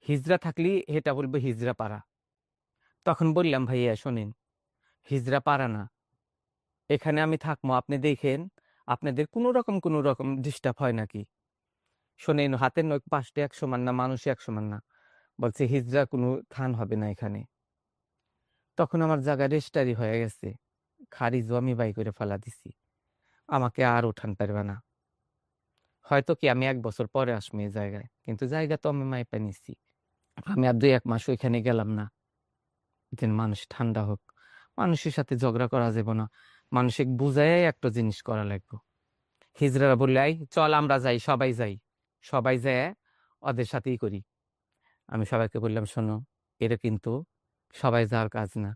S1: হিজড়া থাকলে এটা বলবে হিজড়া পাড়া। তখন বললাম, ভাইয়া শোনেন, হিজড়া পাড়া না, এখানে আমি থাকবো, আপনি দেখেন আপনাদের কোনো রকম ডিস্টার্ব হয় নাকি। শোনেন, হাতের নখ 5টা 100 মান না, মানুষ 100 মান না। বলছে হিজড়া কোনো থান হবে না এখানে। তখন আমার জায়গা রেজিস্ট্রারি হয়ে গেছে, খারিজও আমি বাই করে ফেলা দিছি, আমাকে আর উঠান পারবে না। হয়তো কি আমি 1 বছর পরে আসবো এই জায়গায়, কিন্তু জায়গা তো আমি মাইপা নিছি। আমি আর 2-1 মাস ওইখানে গেলাম না, যে মানুষ ঠান্ডা হোক। মানুষের সাথে ঝগড়া করা যাবে না, মানুষকে বুঝাই একটা জিনিস করা লাগবে। হিজড়ারা বললে, আই চল আমরা যাই, সবাই যাই, সবাই যায় ওদের সাথেই করি। আমি সবাইকে বললাম, শোনো, এটা কিন্তু সবাই যাওয়ার কাজ না।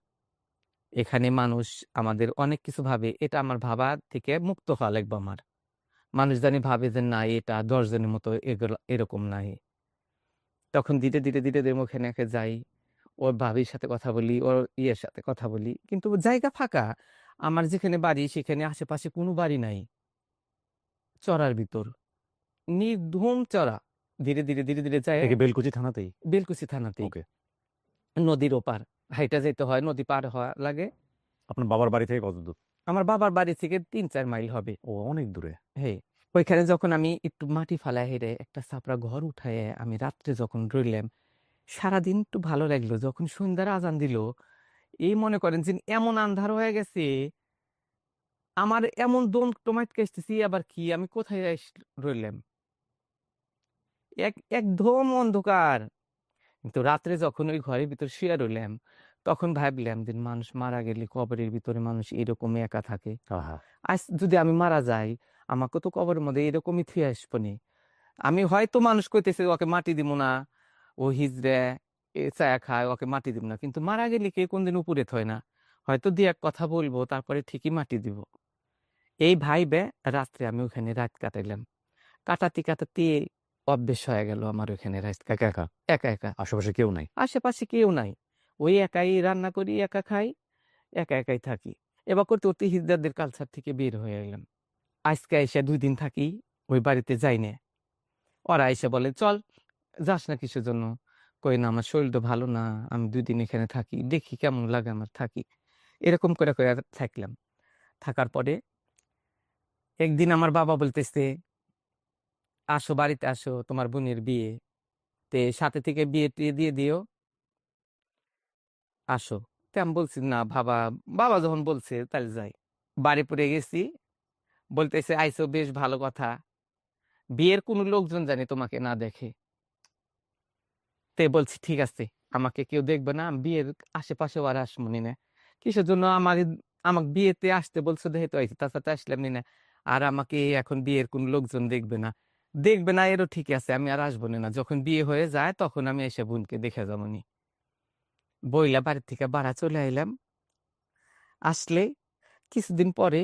S1: এখানে মানুষ আমাদের অনেক কিছু ভাবে, এটা আমার ভাবা থেকে মুক্ত হওয়া লাগবে আমার। মানুষ জানি ভাবে যে না, এটা 10 জনের মতো এগুলো এরকম নাই। তখন ধীরে ধীরে ধীরে ধীরে মুখে নাকে যাই, ওর ভাবির সাথে কথা বলি, ওর ইয়ের সাথে কথা বলি, কিন্তু জায়গা ফাঁকা। আমার যেখানে বাড়ি সেখানে আশেপাশে কোনো বাড়ি নাই, চড়ার ভিতর, নির্ধুম চড়া। ধীরে ধীরে ধীরে ধীরে যায়
S2: এটা কি বেলকুচি থানাতেই?
S1: বেলকুচি থানাতেই,
S2: ওকে।
S1: নদীর ওপার, হাইটা যেতে হয়, নদী পার হওয়া লাগে।
S2: আপনার বাবার বাড়ি থেকে কত দূর?
S1: আমার বাবার বাড়ি থেকে 3-4 মাইল হবে।
S2: ও, অনেক দূরে।
S1: হ্যাঁ, ওইখানে যখন আমি একটু মাটি ফালায় হেরে একটা ছাপড়া ঘর উঠায় আমি রাত্রে যখন রইলাম, সারাদিন একটু ভালো লাগলো। যখন সন্ধ্যার আজান দিল, এই মনে করেন যে এমন আন্ধার হয়ে গেছে, আমার এমন দম টমাইট কাশতেছি, আবার কি আমি কোথায় রইলাম, একদম অন্ধকার। কিন্তু রাত্রে যখন ওই ঘরের ভিতর শুয়ে রইলাম, তখন ভাবলাম যে মানুষ মারা গেলে কবরের ভিতরে মানুষ এরকমই একা থাকে।
S2: আহা!
S1: আজ যদি আমি মারা যাই, আমাকে তো কবরের মধ্যে এরকমই থুয়ে আসবো নি। আমি হয়তো মানুষ কইতেছে ওকে মাটি দিব না, ও হিজড়ে চায়া খায়, ওকে মাটি দিব না। কিন্তু মারা গেলে কে কোনদিন উপরে থয় না। হয়তো ২-১ কথা বলবো, তারপরে ঠিকই মাটি দিব। এই ভাইবে রাত্রে আমি ওখানে রাত কাটাইলাম। কাটাতে অভ্যেস হয়ে গেল আমার ওখানে রাত
S2: একা, একা।
S1: একা, একা।
S2: আশেপাশে কেউ নাই।
S1: আশেপাশে কেউ নাই। ওই একাই রান্না করি, একা খাই, একা একাই থাকি। এবার করতে, করতে হিজড়াদের কালচার থেকে বের হয়ে এলাম। আজকে এসে ২ দিন থাকি, ওই বাড়িতে যাই না। ওরা এসে বলে, "চল, যাস না কিসের জন্য?" কই, "না, আমার শরীরটা ভালো না। আমি ২ দিন এখানে থাকি। দেখি কেমন লাগে আমার থাকি।" এরকম করে, করে থাকলাম। থাকার পরে একদিন আমার বাবা বলতেছে, "আসো, বাড়িতে আসো, তোমার বোনের বিয়ে। তে সাথে থেকে বিয়ে-টিয়ে দিয়ে দিও। আসো।" তো আমি বলছি, "না বাবা।" বাবা যখন বলছে তাহলে যাই। বাড়িপুরে গেছি। বলতেছে, "আইছো, বেশ ভালো কথা। বিয়ের কোনো লোকজন জানি তোমাকে না দেখে।" তে বলছি, "ঠিক আছে। আমাকে কেউ দেখবে না। আমি বিয়ের আশেপাশেও আর আসমুনি না। কিসের জন্য আমাকে বিয়েতে আসতে বলছো যেহেতু আইছি। তাছাড়া তো আসলামই না। আর আমাকে এখন বিয়ের কোনো লোকজন দেখবে না। দেখবে না এরও ঠিক আছে। আমি আর আসবনি না। যখন বিয়ে হয়ে যায় তখন আমি এসে বোনকে দেখে যাবনি।" বইলা বাড়ি থেকে বাড়া চলে আইলাম। আসলে কিছুদিন পরে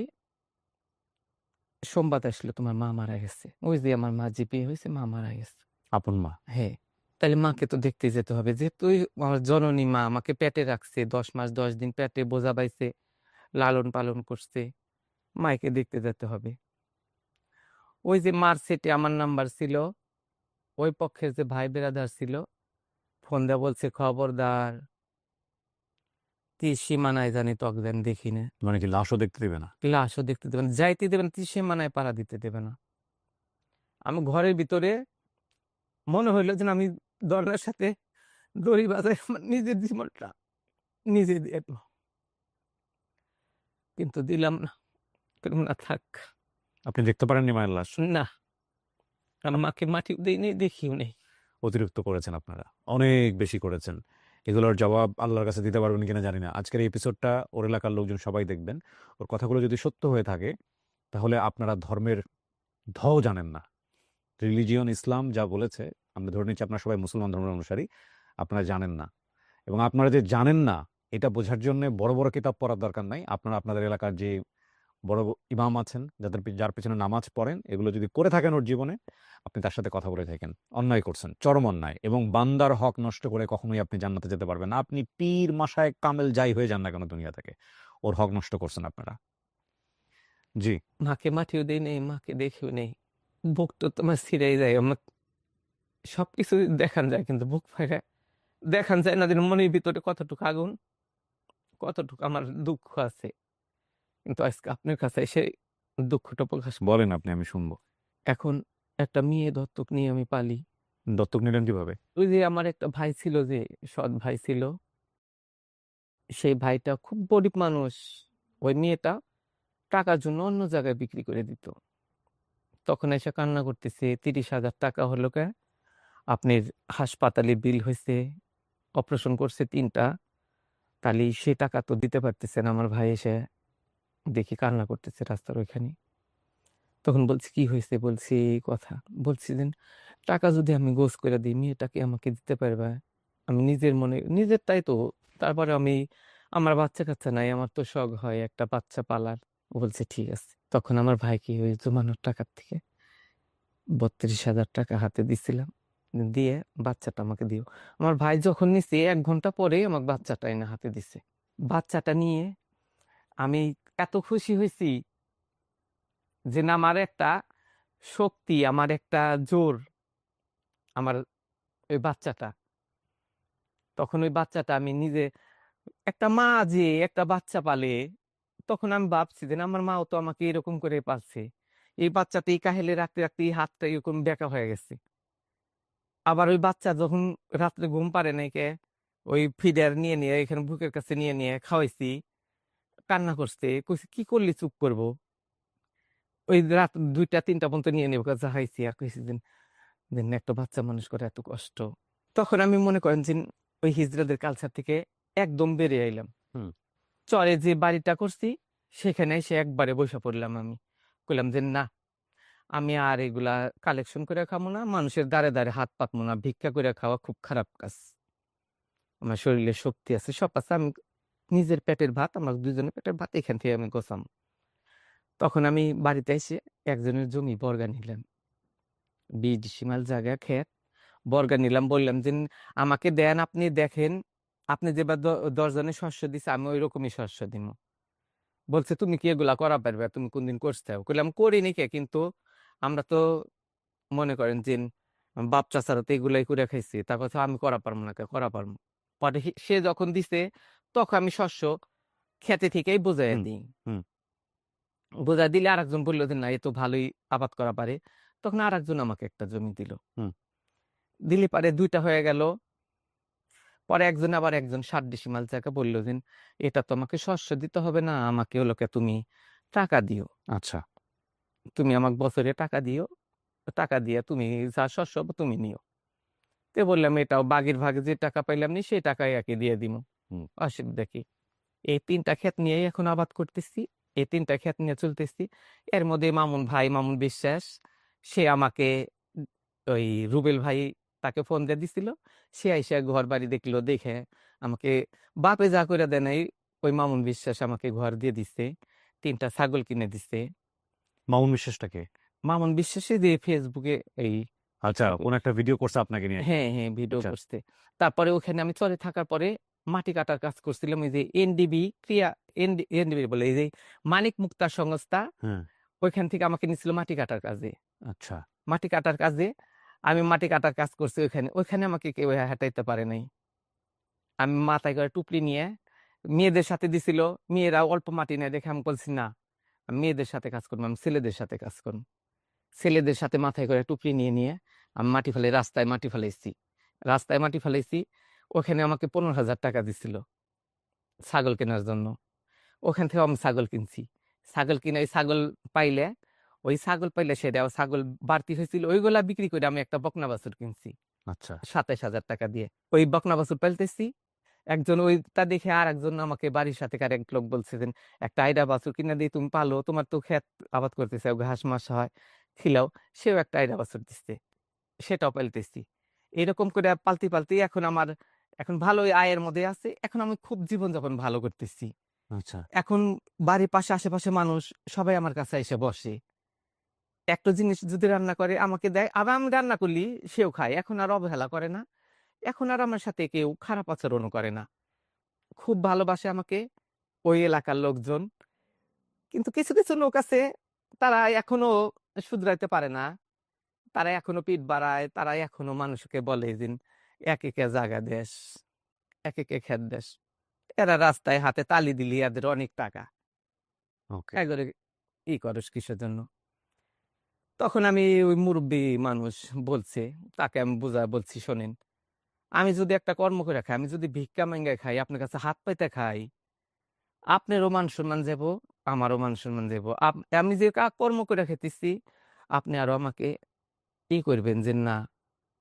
S1: সংবাদ আসলো, তোমার মা মারা গেছে। ওই যে আমার মা যে বিয়ে হয়েছে, মা মারা গেছে।
S2: আপন মা।
S1: হ্যাঁ, তাহলে মাকে তো দেখতে যেতে হবে। যেহেতু আমার জননী মা আমাকে পেটে রাখছে, ১০ মাস ১০ দিন পেটে বোঝা বাইছে, লালন পালন করছে, মাকে দেখতে যেতে হবে। ওই যে মার সেটে আমার নাম্বার ছিল, ওই পক্ষের যে ভাই বেরাদার ছিল, ফোন দেয়া বলছে, "খবরদার, সীমানায় জানি তক যেন দেখি না,
S2: মানে কি লাশও দেখতে দিবে না?
S1: লাশও দেখতে দেবে না, যাইতে দেবে না, সীমানায় পাড়া দিতে দেবে না।" আমি ঘরের ভিতরে মনে হইলো যেন আমি দরজার সাথে দড়ি বাজায় আমার নিজের জীবনটা নিজে দিয়ে দেব। কিন্তু দিলাম না। বললাম, "না, থাক।"
S2: আপনি দেখতে পারেননি মায়ের লাশ?
S1: না, আমার মাকে মাটিও দেই নাই, দেখিও নেই।
S2: অতিরিক্ত করেছেন আপনারা। অনেক বেশি করেছেন। এগুলোর জবাব আল্লাহর কাছে দিতে পারবেন কিনা জানি না। আজকের এই এপিসোডটা ওর এলাকার লোকজন সবাই দেখবেন। ওর কথাগুলো যদি সত্য হয়ে থাকে, তাহলে আপনারা ধর্মের ধও জানেন না। রিলিজিয়ন ইসলাম যা বলেছে, আমরা ধরে নিচ্ছি আপনারা সবাই মুসলমান ধর্মের অনুসারী, আপনারা জানেন না। এবং আপনারা যে জানেন না, এটা বোঝার জন্যে বড়, বড় কিতাব পড়ার দরকার নাই। আপনারা আপনাদের এলাকার যে বড় ইমাম আছেন, যার পেছনে নামাজ পড়েন, এগুলো যদি করে থাকেন ওর জীবনে, আপনি তার সাথে কথা বলে থাকেন। অন্যায় করছেন, চরম অন্যায়। এবং বান্দার হক নষ্ট করে কখনোই আপনি জান্নাতে যেতে পারবেন না। আপনি পীর, মাশায়েখ, কামেল যাই হয়ে যান না কেন দুনিয়া থেকে, ওর হক নষ্ট করছেন আপনারা। জি।
S1: মাকে মাটিও দেই নাই, মাকে দেখিও নেই। বুক তো তোমার ছিঁড়েই যায়। আমার সবকিছু দেখান যায়, কিন্তু বুক ফাইড়া দেখান যায় না যে মনের ভিতরে কতটুকু আগুন, কতটুকু আমার দুঃখ আছে। কিন্তু আজকে আপনার কাছে এসে দুঃখটা প্রকাশ
S2: বলেন আপনি, আমি শুনবো।
S1: এখন একটা মেয়ে দত্তক নিয়ে আমি পালি।
S2: দত্তক নিলেন কিভাবে?
S1: ওই যে আমার একটা ভাই ছিল, যে সৎ ভাই ছিল, সেই ভাইটা খুব গরিব মানুষ। ওই মেয়েটা টাকার জন্য অন্য জায়গায় বিক্রি করে দিত। তখন এসে কান্না করতেছে, ৩০,০০০ টাকা হলো কে, আপনার হাসপাতালে বিল হয়েছে, অপারেশন করছে ৩টা, তাহলে সে টাকা তো দিতে পারতেছে না। আমার ভাই এসে দেখি কান্না করতেছে রাস্তার ওইখানে। তখন বলছি, "কি হয়েছে?" বলছি, "এই কথা।" বলছি যে, "টাকা যদি আমি গোছ করে দিই, মেয়েটাকে আমাকে দিতে পারবা?" আমি নিজের মনে, নিজেরটাই তো, তারপরে আমার বাচ্চা কাচ্চা নাই, আমার তো শখ হয় একটা বাচ্চা পালার। ও বলছে, "ঠিক আছে।" তখন আমার ভাইকে ওই জমানোর টাকার থেকে ৩২,০০০ টাকা হাতে দিছিলাম। দিয়ে, "বাচ্চাটা আমাকে দিও।" আমার ভাই যখন নিছে ১ ঘন্টা পরে আমাকে বাচ্চাটা এনে হাতে দিছে। বাচ্চাটা নিয়ে আমি এত খুশি হইছি যে, না, আমার একটা শক্তি, আমার একটা জোর, আমার ওই বাচ্চাটা। তখন ওই বাচ্চাটা আমি নিজে, একটা মা যে একটা বাচ্চা পালে, তখন আমি ভাবছি যে, না, আমার মাও তো আমাকে এরকম করে পালছে। এই বাচ্চাটা এই কাহেলে রাখতে, রাখতে এই হাতটা এরকম বেঁকা হয়ে গেছে। আবার ওই বাচ্চা যখন রাত্রে ঘুম পারে নাই কে, ওই ফিডার নিয়ে, নিয়ে এখানে বুকের কাছে নিয়ে, নিয়ে খাওয়াইছি। কান্না করছে। কইছি, "কি করলি চুপ করব?" ওই রাত ২টা ৩টা পর্যন্ত নিয়ে নিয়ে ওকে জাগাইছি। আর কইছি যে, "দেন একটা বাচ্চা মানুষ করে এত কষ্ট।" তখন আমি মনে করেন যে ওই হিজড়াদের কালচার থেকে একদম বেরিয়ে আইলাম।
S2: হুম।
S1: চরে যে বাড়িটা করছি সেখানে এসে একবারে বইসা পড়লাম আমি। কইলাম যে, "না, আমি আর এগুলা কালেকশন করে খামু না। মানুষের দ্বারে, দ্বারে হাত পাতমু না। ভিক্ষা কইরা খাওয়া খুব খারাপ কাজ। আমার শরীরে শক্তি আছে, সব আছে। আমি নিজের পেটের ভাত, আমার ২ জনের পেটের ভাত এখান থেকে আমি গোছামু।" তখন আমি বাড়িতে এসে একজনের জমি বর্গা নিলাম। ২০ ডিসিমাল জায়গা ক্ষেত। বর্গা নিলাম, বললাম যে, "আমাকে দেন, আপনি দেখেন। আপনি যেবার ১০ জনের শস্য দিছে, আমি ঐরকমই শস্য দিমু।" বলছে, "তুমি কি এগুলা করা পারবা? তুমি কোনদিন করছাও?" কইলাম, "করিনি কে, কিন্তু আমরা তো মনে করেন যে বাপ চাচারা তো এগুলাই কইরা খাইছি। তারপর তো আমি করা পারবো না কে? করা পারবো।" পরে সে যখন দিছে, তখন আমি শস্য ক্ষেতে থেকেই বুঝাইয়া
S2: হুম,
S1: দিই।
S2: হুম।
S1: বুঝাইয়া দিলে আরেকজন বলল যে, "না, এ তো ভালোই আবাদ করা পারে।" তখন আরেকজন আমাকে একটা জমি দিল।
S2: হুম।
S1: দিলে পারে ২ টা হয়ে গেল। পরে একজন আবার একজন ৭ ডিসিমাল জায়গা বলল যে, "এটা তো আমাকে শস্য দিতে হবে না, আমাকে হলো কে তুমি টাকা দিও।
S2: আচ্ছা।
S1: তুমি আমাকে বছরে টাকা দিও। টাকা দিয়া তুমি যা শস্য হবে তুমি নিও।" তো বললাম, "এটাও বাগের ভাগে যে টাকা পাইলাম নি সেই টাকাই একে দিয়ে দিমু।
S2: হুম।
S1: অসুবিধা কি?" এই ৩ টা ক্ষেত নিয়েই এখন আবাদ করতেছি। এই ৩ টা ক্ষেত নিয়ে চলতেছি। এর মধ্যে মামুন ভাই, মামুন বিশ্বাস, সে আমাকে উ ওই রুবেল ভাই তাকে ফোন দিয়ে দিছিল। সে আইসা ঘর-বাড়ি দেখলো, দেখে আমাকে বাপে যা কইরা দেয় নাই, ওই মামুন বিশ্বাস আমাকে ঘর দিয়ে দিছে। ৩ টা ছাগল কিনে দিছে।
S2: মামুন বিশ্বাসটা কে?
S1: মামুন বিশ্বাসে যে Facebook এ এই
S2: আচ্ছা, কোন একটা ভিডিও করছে আপনাকে নিয়ে?
S1: হ্যাঁ, হ্যাঁ, ভিডিও
S2: আচ্ছা।
S1: করছে। তারপরে ওখানে আমি চরে থাকার পরে মাটি কাটার কাজ করছিলাম। ওই যে এনডিবি ক্রিয়া এনডিবি বলে, এই যে মানিক মুক্তা সংস্থা,
S2: হ্যাঁ।
S1: ওইখান থেকে আমাকে নিছিল মাটি কাটার কাজে।
S2: আচ্ছা।
S1: মাটি কাটার কাজে আমি মাটি কাটার কাজ করছি ওইখানে। ওইখানে আমাকে কেউ হাঁটাইতে পারে নাই। আমি মাথায় করে টুপলি নিয়ে মেয়েদের সাথে দিছিল। মেয়েরা অল্প মাটি নেয় দেখে আমি বলছি, "না, আমি মেয়েদের সাথে কাজ করব না, আমি ছেলেদের সাথে কাজ করব।" ছেলেদের সাথে মাথায় করে টুপলি নিয়ে আমি মাটি ফেলাই, রাস্তায় মাটি ফেলাইছি। রাস্তায় মাটি ফেলাইছি। ওখানে আমাকে ৳১৫,০০০ দিছিল ছাগল কেনার জন্য। ওখান থেকেও আমি ছাগল কিনছি। ছাগল কিনে ওই ছাগল পাইলে সেটা ছাগল বাড়তি হয়েছিল। ওইগুলা বিক্রি করে আমি একটা বকনা বাছুর কিনছি
S2: আচ্ছা।
S1: ৳২৭,০০০ দিয়ে। ওই বকনা বাছুর পালতেছি। একজন ওইটা দেখে আরেকজন আমাকে বাড়ির সাথেকার এক লোক বলছে যে, "একটা আইডা বাছুর কিনা দিয়ে তুমি পালো। তোমার তো ক্ষেত আবাদ করতেছে, ঘাস-মাস হয়, খিলাও।" সেও একটা আইডা বাছুর দিছে। সেটাও পালতেছি। এরকম করে পালতে এখন ভালোই আয়ের মধ্যে আছে। এখন আমি খুব জীবনযাপন ভালো করতেছি।
S2: আচ্ছা।
S1: এখন বাড়ির পাশে আশেপাশে মানুষ সবাই আমার কাছে এসে বসে। একটা জিনিস যদি রান্না করে আমাকে দেয়, আবার আমি রান্না করলি সেও খায়। এখন আর অবহেলা করে না। এখন আর আমার সাথে কেউ খারাপ আচরণও করে না। খুব ভালোবাসে আমাকে ওই এলাকার লোকজন। কিন্তু কিছু, কিছু লোক আছে, তারা এখনো শুধরাইতে পারে না। তারা এখনো পিঠ বাড়ায়, তারা এখনো মানুষকে বলে যে, "একেকে জাগা দেস, একেকে ক্ষেত দেস।" এরা রাস্তায় হাতে তালি দিলি এদের অনেক টাকা।
S2: ওকে।
S1: এগুলো করস কিসের জন্য? তখন আমি ওই মুরুব্বি মানুষ বলছে, তাকে আমি বুঝায় বলছি, "শোনেন, আমি যদি একটা কর্ম করে খাই, আমি যদি ভিক্ষা মাইঙ্গায় খাই, আপনার কাছে হাত পাইতে খাই, আপনারও মান-সম্মান যাবো, আমারও মান-সম্মান যাবো। আমি যে কর্ম করে খাইতেছি, আপনি আরো আমাকে করবেন যে, না,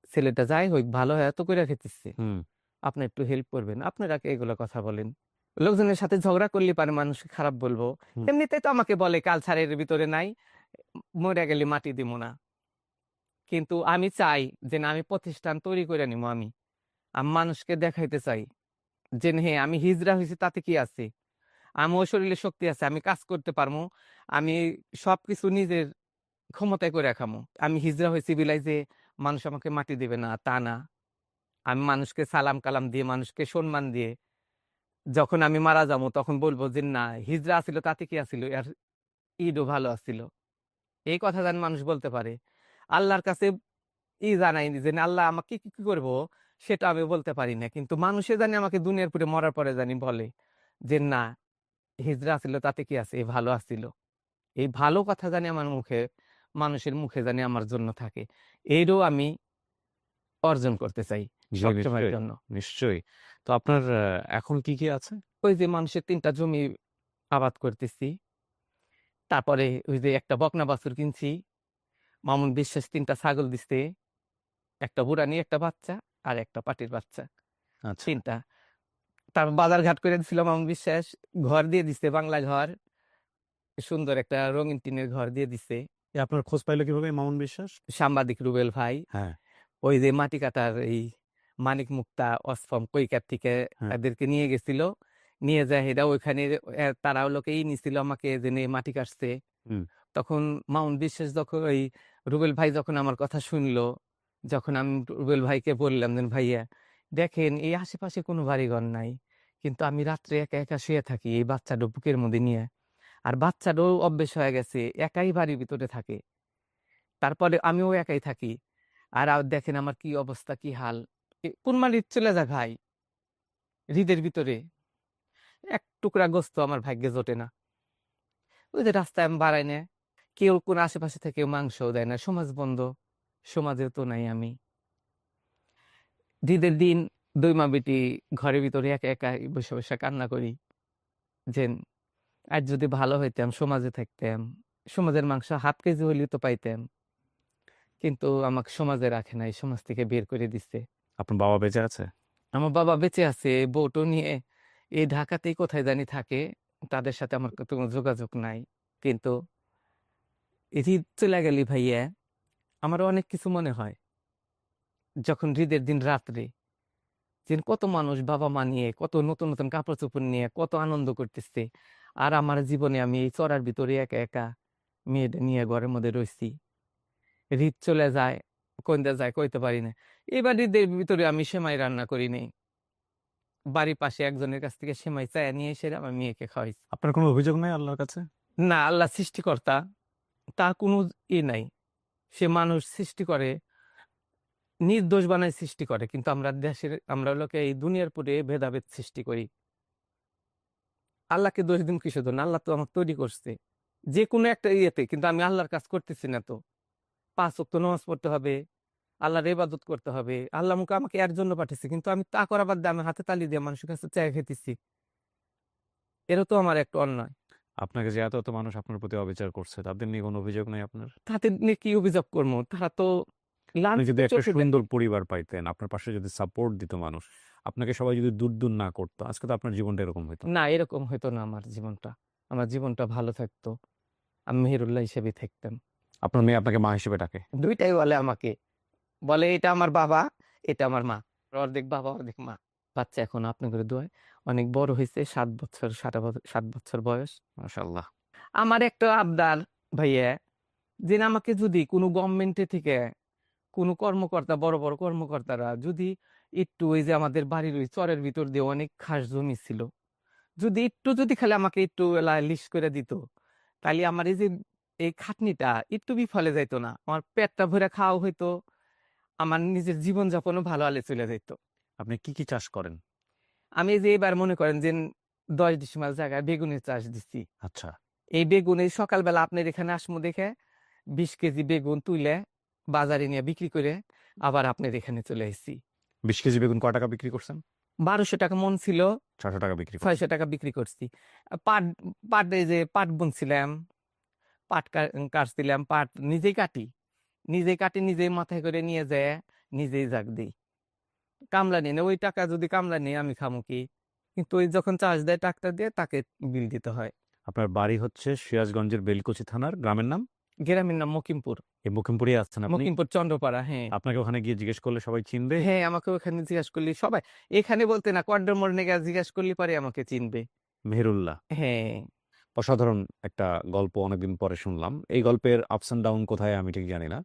S1: ছেলেটা যাই হোক ভালো হয়া তো কইরা খাইতেছে।
S2: হুম,
S1: আপনি একটু হেল্প করবেন।" আপনারা কে এগুলা কথা বলেন? লোকজনের সাথে ঝগড়া করলে পারে মানুষকে খারাপ বলবো।
S2: হুম।
S1: এমনিতেই তো আমাকে বলে কালচারের ভিতরে নাই, মইরা গেলে মাটি দিমু না। কিন্তু আমি চাই যে, না, আমি প্রতিষ্ঠান তৈরি কইরা নিমু আমি। আমি মানুষকে দেখাইতে চাই যে, হ্যাঁ, আমি হিজড়া হইছি তাতে কি আছে? আমার শরীরে শক্তি আছে। আমি কাজ করতে পারমু। আমি সবকিছু নিজের ক্ষমতায় কইরা খামু। আমি হিজড়া হইছি বিলাই যে মানুষ আমাকে মাটি দিবে না, তা না। আমি মানুষকে সালাম-কালাম দিয়ে, মানুষকে সম্মান দিয়ে যখন আমি মারা যামু তখন বলব যে, না, হিজড়া আছিল তাতে কি আছিল? আর ঈদও ভালো আছিল। এই কথা যেন মানুষ বলতে পারে। আল্লাহর কাছে জানাই যে, না, আল্লাহ আমাকে কি করব সেটা আমি বলতে পারি না। কিন্তু মানুষে জানি আমাকে দুনিয়ার পরে মরার পরে জানি বলে যে, না, হিজড়া আছিল তাতে কি আছে? এ ভালো আছিল। এই ভালো কথা জানি আমার মুখে, মানুষের মুখে জানি আমার জন্য থাকে। এরও আমি অর্জন করতে চাই
S2: জি,
S1: সবসময়ের
S2: নিশ্চয়ই,
S1: জন্য।
S2: নিশ্চয়ই। তো আপনার এখন কি, কি আছে?
S1: ওই যে মানুষের ৩ টা জমি আবাদ করতেছি। তারপরে ওই যে একটা বকনা বাছুর কিনছি। মামুন বিশ্বাস ৩ টা ছাগল দিছে। একটা বুড়ানি, একটা বাচ্চা আর একটা পাটির বাচ্চা।
S2: আচ্ছা।
S1: ৩ টা। তারপর বাজার ঘাট করে দিছিল মামুন বিশ্বাস, ঘর দিয়ে দিছে, বাংলা ঘর, সুন্দর একটা রঙিন টিনের ঘর দিয়ে দিছে।
S3: আপনার খোঁজ পাইলো কিভাবে মামুন বিশ্বাস?
S1: সাংবাদিক রুবেল ভাই,
S3: হ্যাঁ,
S1: ওই যে মাটি কাটার এই মানিক মুক্তা অসফম কৈকার থেকে
S3: হ্যাঁ।
S1: তাদেরকে নিয়ে গেছিল, নিয়ে যায় হেরা ওইখানে, তারা লোকেই নিছিল আমাকে জেনে মাটি কাটছে।
S3: হুম।
S1: তখন মামুন বিশ্বাস যখন ওই রুবেল ভাই যখন আমার কথা শুনলো, যখন আমি রুবেল ভাইকে বললাম যে ভাইয়া দেখেন এই আশেপাশে কোনো বাড়িঘর নাই, কিন্তু আমি রাত্রে একা একা শুয়ে থাকি এই বাচ্চাটা বুকের মধ্যে নিয়ে, আর বাচ্চাটাও অভ্যেস হয়ে গেছে একাই বাড়ির ভিতরে থাকে, তারপরে আমিও একাই থাকি, আর দেখেন আমার কি অবস্থা কি হাল, কোন মালিক চলে যায় ভাই, হৃদের ভিতরে এক টুকরা গোস্ত আমার ভাগ্যে জোটে না। ওই যে রাস্তায় আমি বাড়াই না, কেউ কোন আশেপাশে থেকে মাংসও দেয় না, সমাজ বন্ধ, সমাজেও তো নাই আমি। ঈদের দিন দুই মা বেটি ঘরের ভিতরে একা একা বসে বসে কান্না করি যে আজ যদি ভালো হইতাম, সমাজে থাকতাম, সমাজের মাংস হাফ কেজি হইলেও তো পাইতাম, কিন্তু আমাকে সমাজে রাখে নাই, সমাজ থেকে বের করে দিচ্ছে।
S3: আপনার বাবা বেঁচে আছে?
S1: আমার বাবা বেঁচে আছে, বউটো নিয়ে এই ঢাকাতেই কোথায় জানি থাকে, তাদের সাথে আমার কোনো যোগাযোগ নাই। কিন্তু ঈদ চলে গেলি ভাইয়া, আমার অনেক কিছু মনে হয়, যখন ঈদের দিন রাত্রে যে কত মানুষ বাবা মা নিয়ে কত নতুন নতুন কাপড় চোপড় নিয়ে কত আনন্দ করতেছে, আর আমার জীবনে আমি এই চড়ার ভিতরে একা একা মেয়েটা নিয়ে ঘরের মধ্যে রয়েছি। ঈদ চলে যায়, কোনটা যায় কইতে পারি না। এবার ঈদের ভিতরে আমি সেমাই রান্না করি নাই, বাড়ির পাশে একজনের কাছ থেকে সেমাই চায়া নিয়ে এসে আমার মেয়েকে খাওয়াইছি।
S3: আপনার কোনো অভিযোগ নাই আল্লাহর কাছে?
S1: না, আল্লাহ সৃষ্টিকর্তা, তার কোনো নাই, সে মানুষ সৃষ্টি করে, নির্দোষ বানায় সৃষ্টি করে, কিন্তু আমরা লোকে এই দুনিয়ার পরে ভেদাভেদ সৃষ্টি করি। আল্লাহকে দোষ দিন কিসের জন্য? আল্লাহ তো আমাকে তৈরি করছে যে কোনো একটা ইয়েতে, কিন্তু আমি আল্লাহর কাজ করতেছি না তো। 5 ওয়াক্ত নামাজ পড়তে হবে, আল্লাহর ইবাদত করতে হবে, আল্লাহ মুখে আমাকে এর জন্য পাঠিয়েছে, কিন্তু আমি তা করা বাদ দিয়ে আমি হাতে তালি দিয়ে মানুষের কাছে চায় খেতেছি, এরও তো আমার একটা অন্যায়।
S3: আপনাকে যে এত এত মানুষ আপনার প্রতি অবিচার করছে, তাদের নিয়ে কোনো অভিযোগ নাই আপনার?
S1: তাদের নিয়ে কি অভিযোগ করবো? তারা তো
S3: আপনি
S1: লাঞ্ছ
S3: যদি একটা
S1: চোখে
S3: সুন্দর
S1: দেখে।
S3: পরিবার পাইতেন, আপনার পাশে যদি সাপোর্ট দিত মানুষ, আপনাকে সবাই যদি দূর দূর না করতো, আজকে তো আপনার জীবনটা এরকম হইতো না।
S1: না, এরকম হইতো না আমার জীবনটা, আমার জীবনটা ভালো থাকতো, আমি মেহেরুল্লাহ হিসেবে থাকতাম।
S3: আপনার মেয়ে আপনাকে মা হিসেবে ডাকে?
S1: দুইটাই বলে আমাকে, বলে এটা আমার বাবা, এটা আমার মা, অর্ধেক বাবা অর্ধেক মা। বাচ্চা এখন আপনাদের দোয়ায় অনেক বড় হয়েছে, 7 বছর 7 বছর বয়স।
S3: মাশাআল্লাহ।
S1: আমার একটা আবদার ভাইয়া, যে আমাকে যদি কোনো গভর্নমেন্টে থেকে কোনো কর্মকর্তা, বড় বড় কর্মকর্তারা যদি একটু, ওই যে আমাদের বাড়ির ওই চরের ভিতর দিয়ে অনেক খাস জমি ছিল, যদি একটু যদি খালি আমাকে একটু লিস্ট করে দিত, তাহলে আমার এই যে এই খাটনিটা একটু বিফলে যাইতো না, আমার পেটটা ভরে খাওয়া হইতো, আমার নিজের জীবনযাপনও ভালো আলে চলে যেত।
S3: আপনি কি কি চাষ করেন?
S1: আমি এই যে এবার মনে করেন যে 10 ডিসিমাল জায়গায় বেগুনের চাষ দিচ্ছি।
S3: আচ্ছা।
S1: এই বেগুন এই সকালবেলা আপনার এখানে আসমু দেখে 20 কেজি বেগুন তুলে বাজারে নিয়ে বিক্রি করে আবার আপনার এখানে চলে এসেছি।
S3: 20 কেজি বেগুন কয় টাকা বিক্রি করছেন?
S1: 1200 টাকা মন ছিল,
S3: 600 টাকা বিক্রি করছেন।
S1: 600 টাকা বিক্রি করছি। পাট, এই যে পাট বুনছিলাম, পাট কাটছিলাম, পাট নিজেই কাটি, নিজেই মাথায় করে নিয়ে যায়, নিজেই জাগ দিই, কামলা নিয়ে না। ওই টাকা যদি কামলা নিয়ে আমি খামু কি? কিন্তু ওই যখন চার্জ দেয় ট্রাক্টর দিয়ে, তাকে বিল দিতে হয়।
S3: আপনার বাড়ি হচ্ছে সিরাজগঞ্জের বেলকুচি থানার, গ্রামের নাম?
S1: গ্রামের নাম মকিমপুর।
S3: এই মকিমপুরেই আছেন আপনি?
S1: মকিমপুর চন্দ্রপাড়া, হ্যাঁ।
S3: আপনাকে ওখানে গিয়ে জিজ্ঞেস করলে সবাই চিনবে?
S1: হ্যাঁ, আমাকে ওখানে জিজ্ঞাসা করলি সবাই, এখানে বলতে না, কড্ডর মোড় নিয়ে জিজ্ঞাসা করলে পরে আমাকে চিনবে।
S3: মেহেরুল্লাহ।
S1: হ্যাঁ।
S3: অসাধারণ একটা গল্প অনেকদিন পরে শুনলাম। এই গল্পের আপস অ্যান্ড ডাউন কোথায় আমি ঠিক জানি না।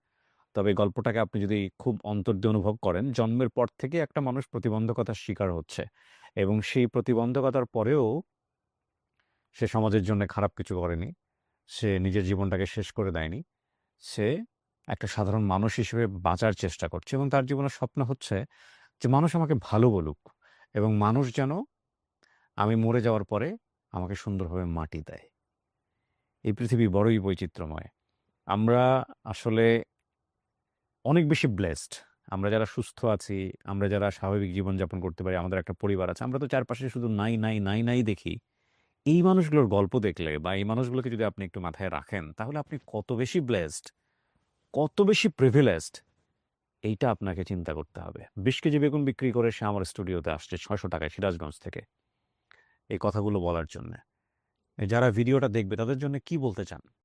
S3: তবে এই গল্পটাকে আপনি যদি খুব অন্তর দিয়ে অনুভব করেন, জন্মের পর থেকে একটা মানুষ প্রতিবন্ধকতার শিকার হচ্ছে এবং সেই প্রতিবন্ধকতার পরেও সে সমাজের জন্য খারাপ কিছু করেনি। সে নিজের জীবনটাকে শেষ করে দেয়নি। সে একটা সাধারণ মানুষ হিসেবে বাঁচার চেষ্টা করছে এবং তার জীবনের স্বপ্ন হচ্ছে যে মানুষ আমাকে ভালো বলুক এবং মানুষ যেন আমি মরে যাওয়ার পরে আমাকে সুন্দরভাবে মাটি দেয়। এই পৃথিবী বড়ই বৈচিত্র্যময়। আমরা আসলে অনেক বেশি ব্লেসড। আমরা যারা সুস্থ আছি, আমরা যারা স্বাভাবিক জীবনযাপন করতে পারি, আমাদের একটা পরিবার আছে। আমরা তো চারপাশে শুধু নাই, নাই, নাই, নাই দেখি। এই মানুষগুলোর গল্প দেখলে বা এই মানুষগুলোকে যদি আপনি একটু মাথায় রাখেন, তাহলে আপনি কত বেশি ব্লেসড, কত বেশি প্রিভিলেজড। এইটা আপনাকে চিন্তা করতে হবে। 20 কেজি বেগুন বিক্রি করে সে আমার স্টুডিওতে আসছে 600 টাকায় সিরাজগঞ্জ থেকে এই কথাগুলো বলার জন্যে। যারা ভিডিওটা দেখবে তাদের জন্য কি বলতে চান?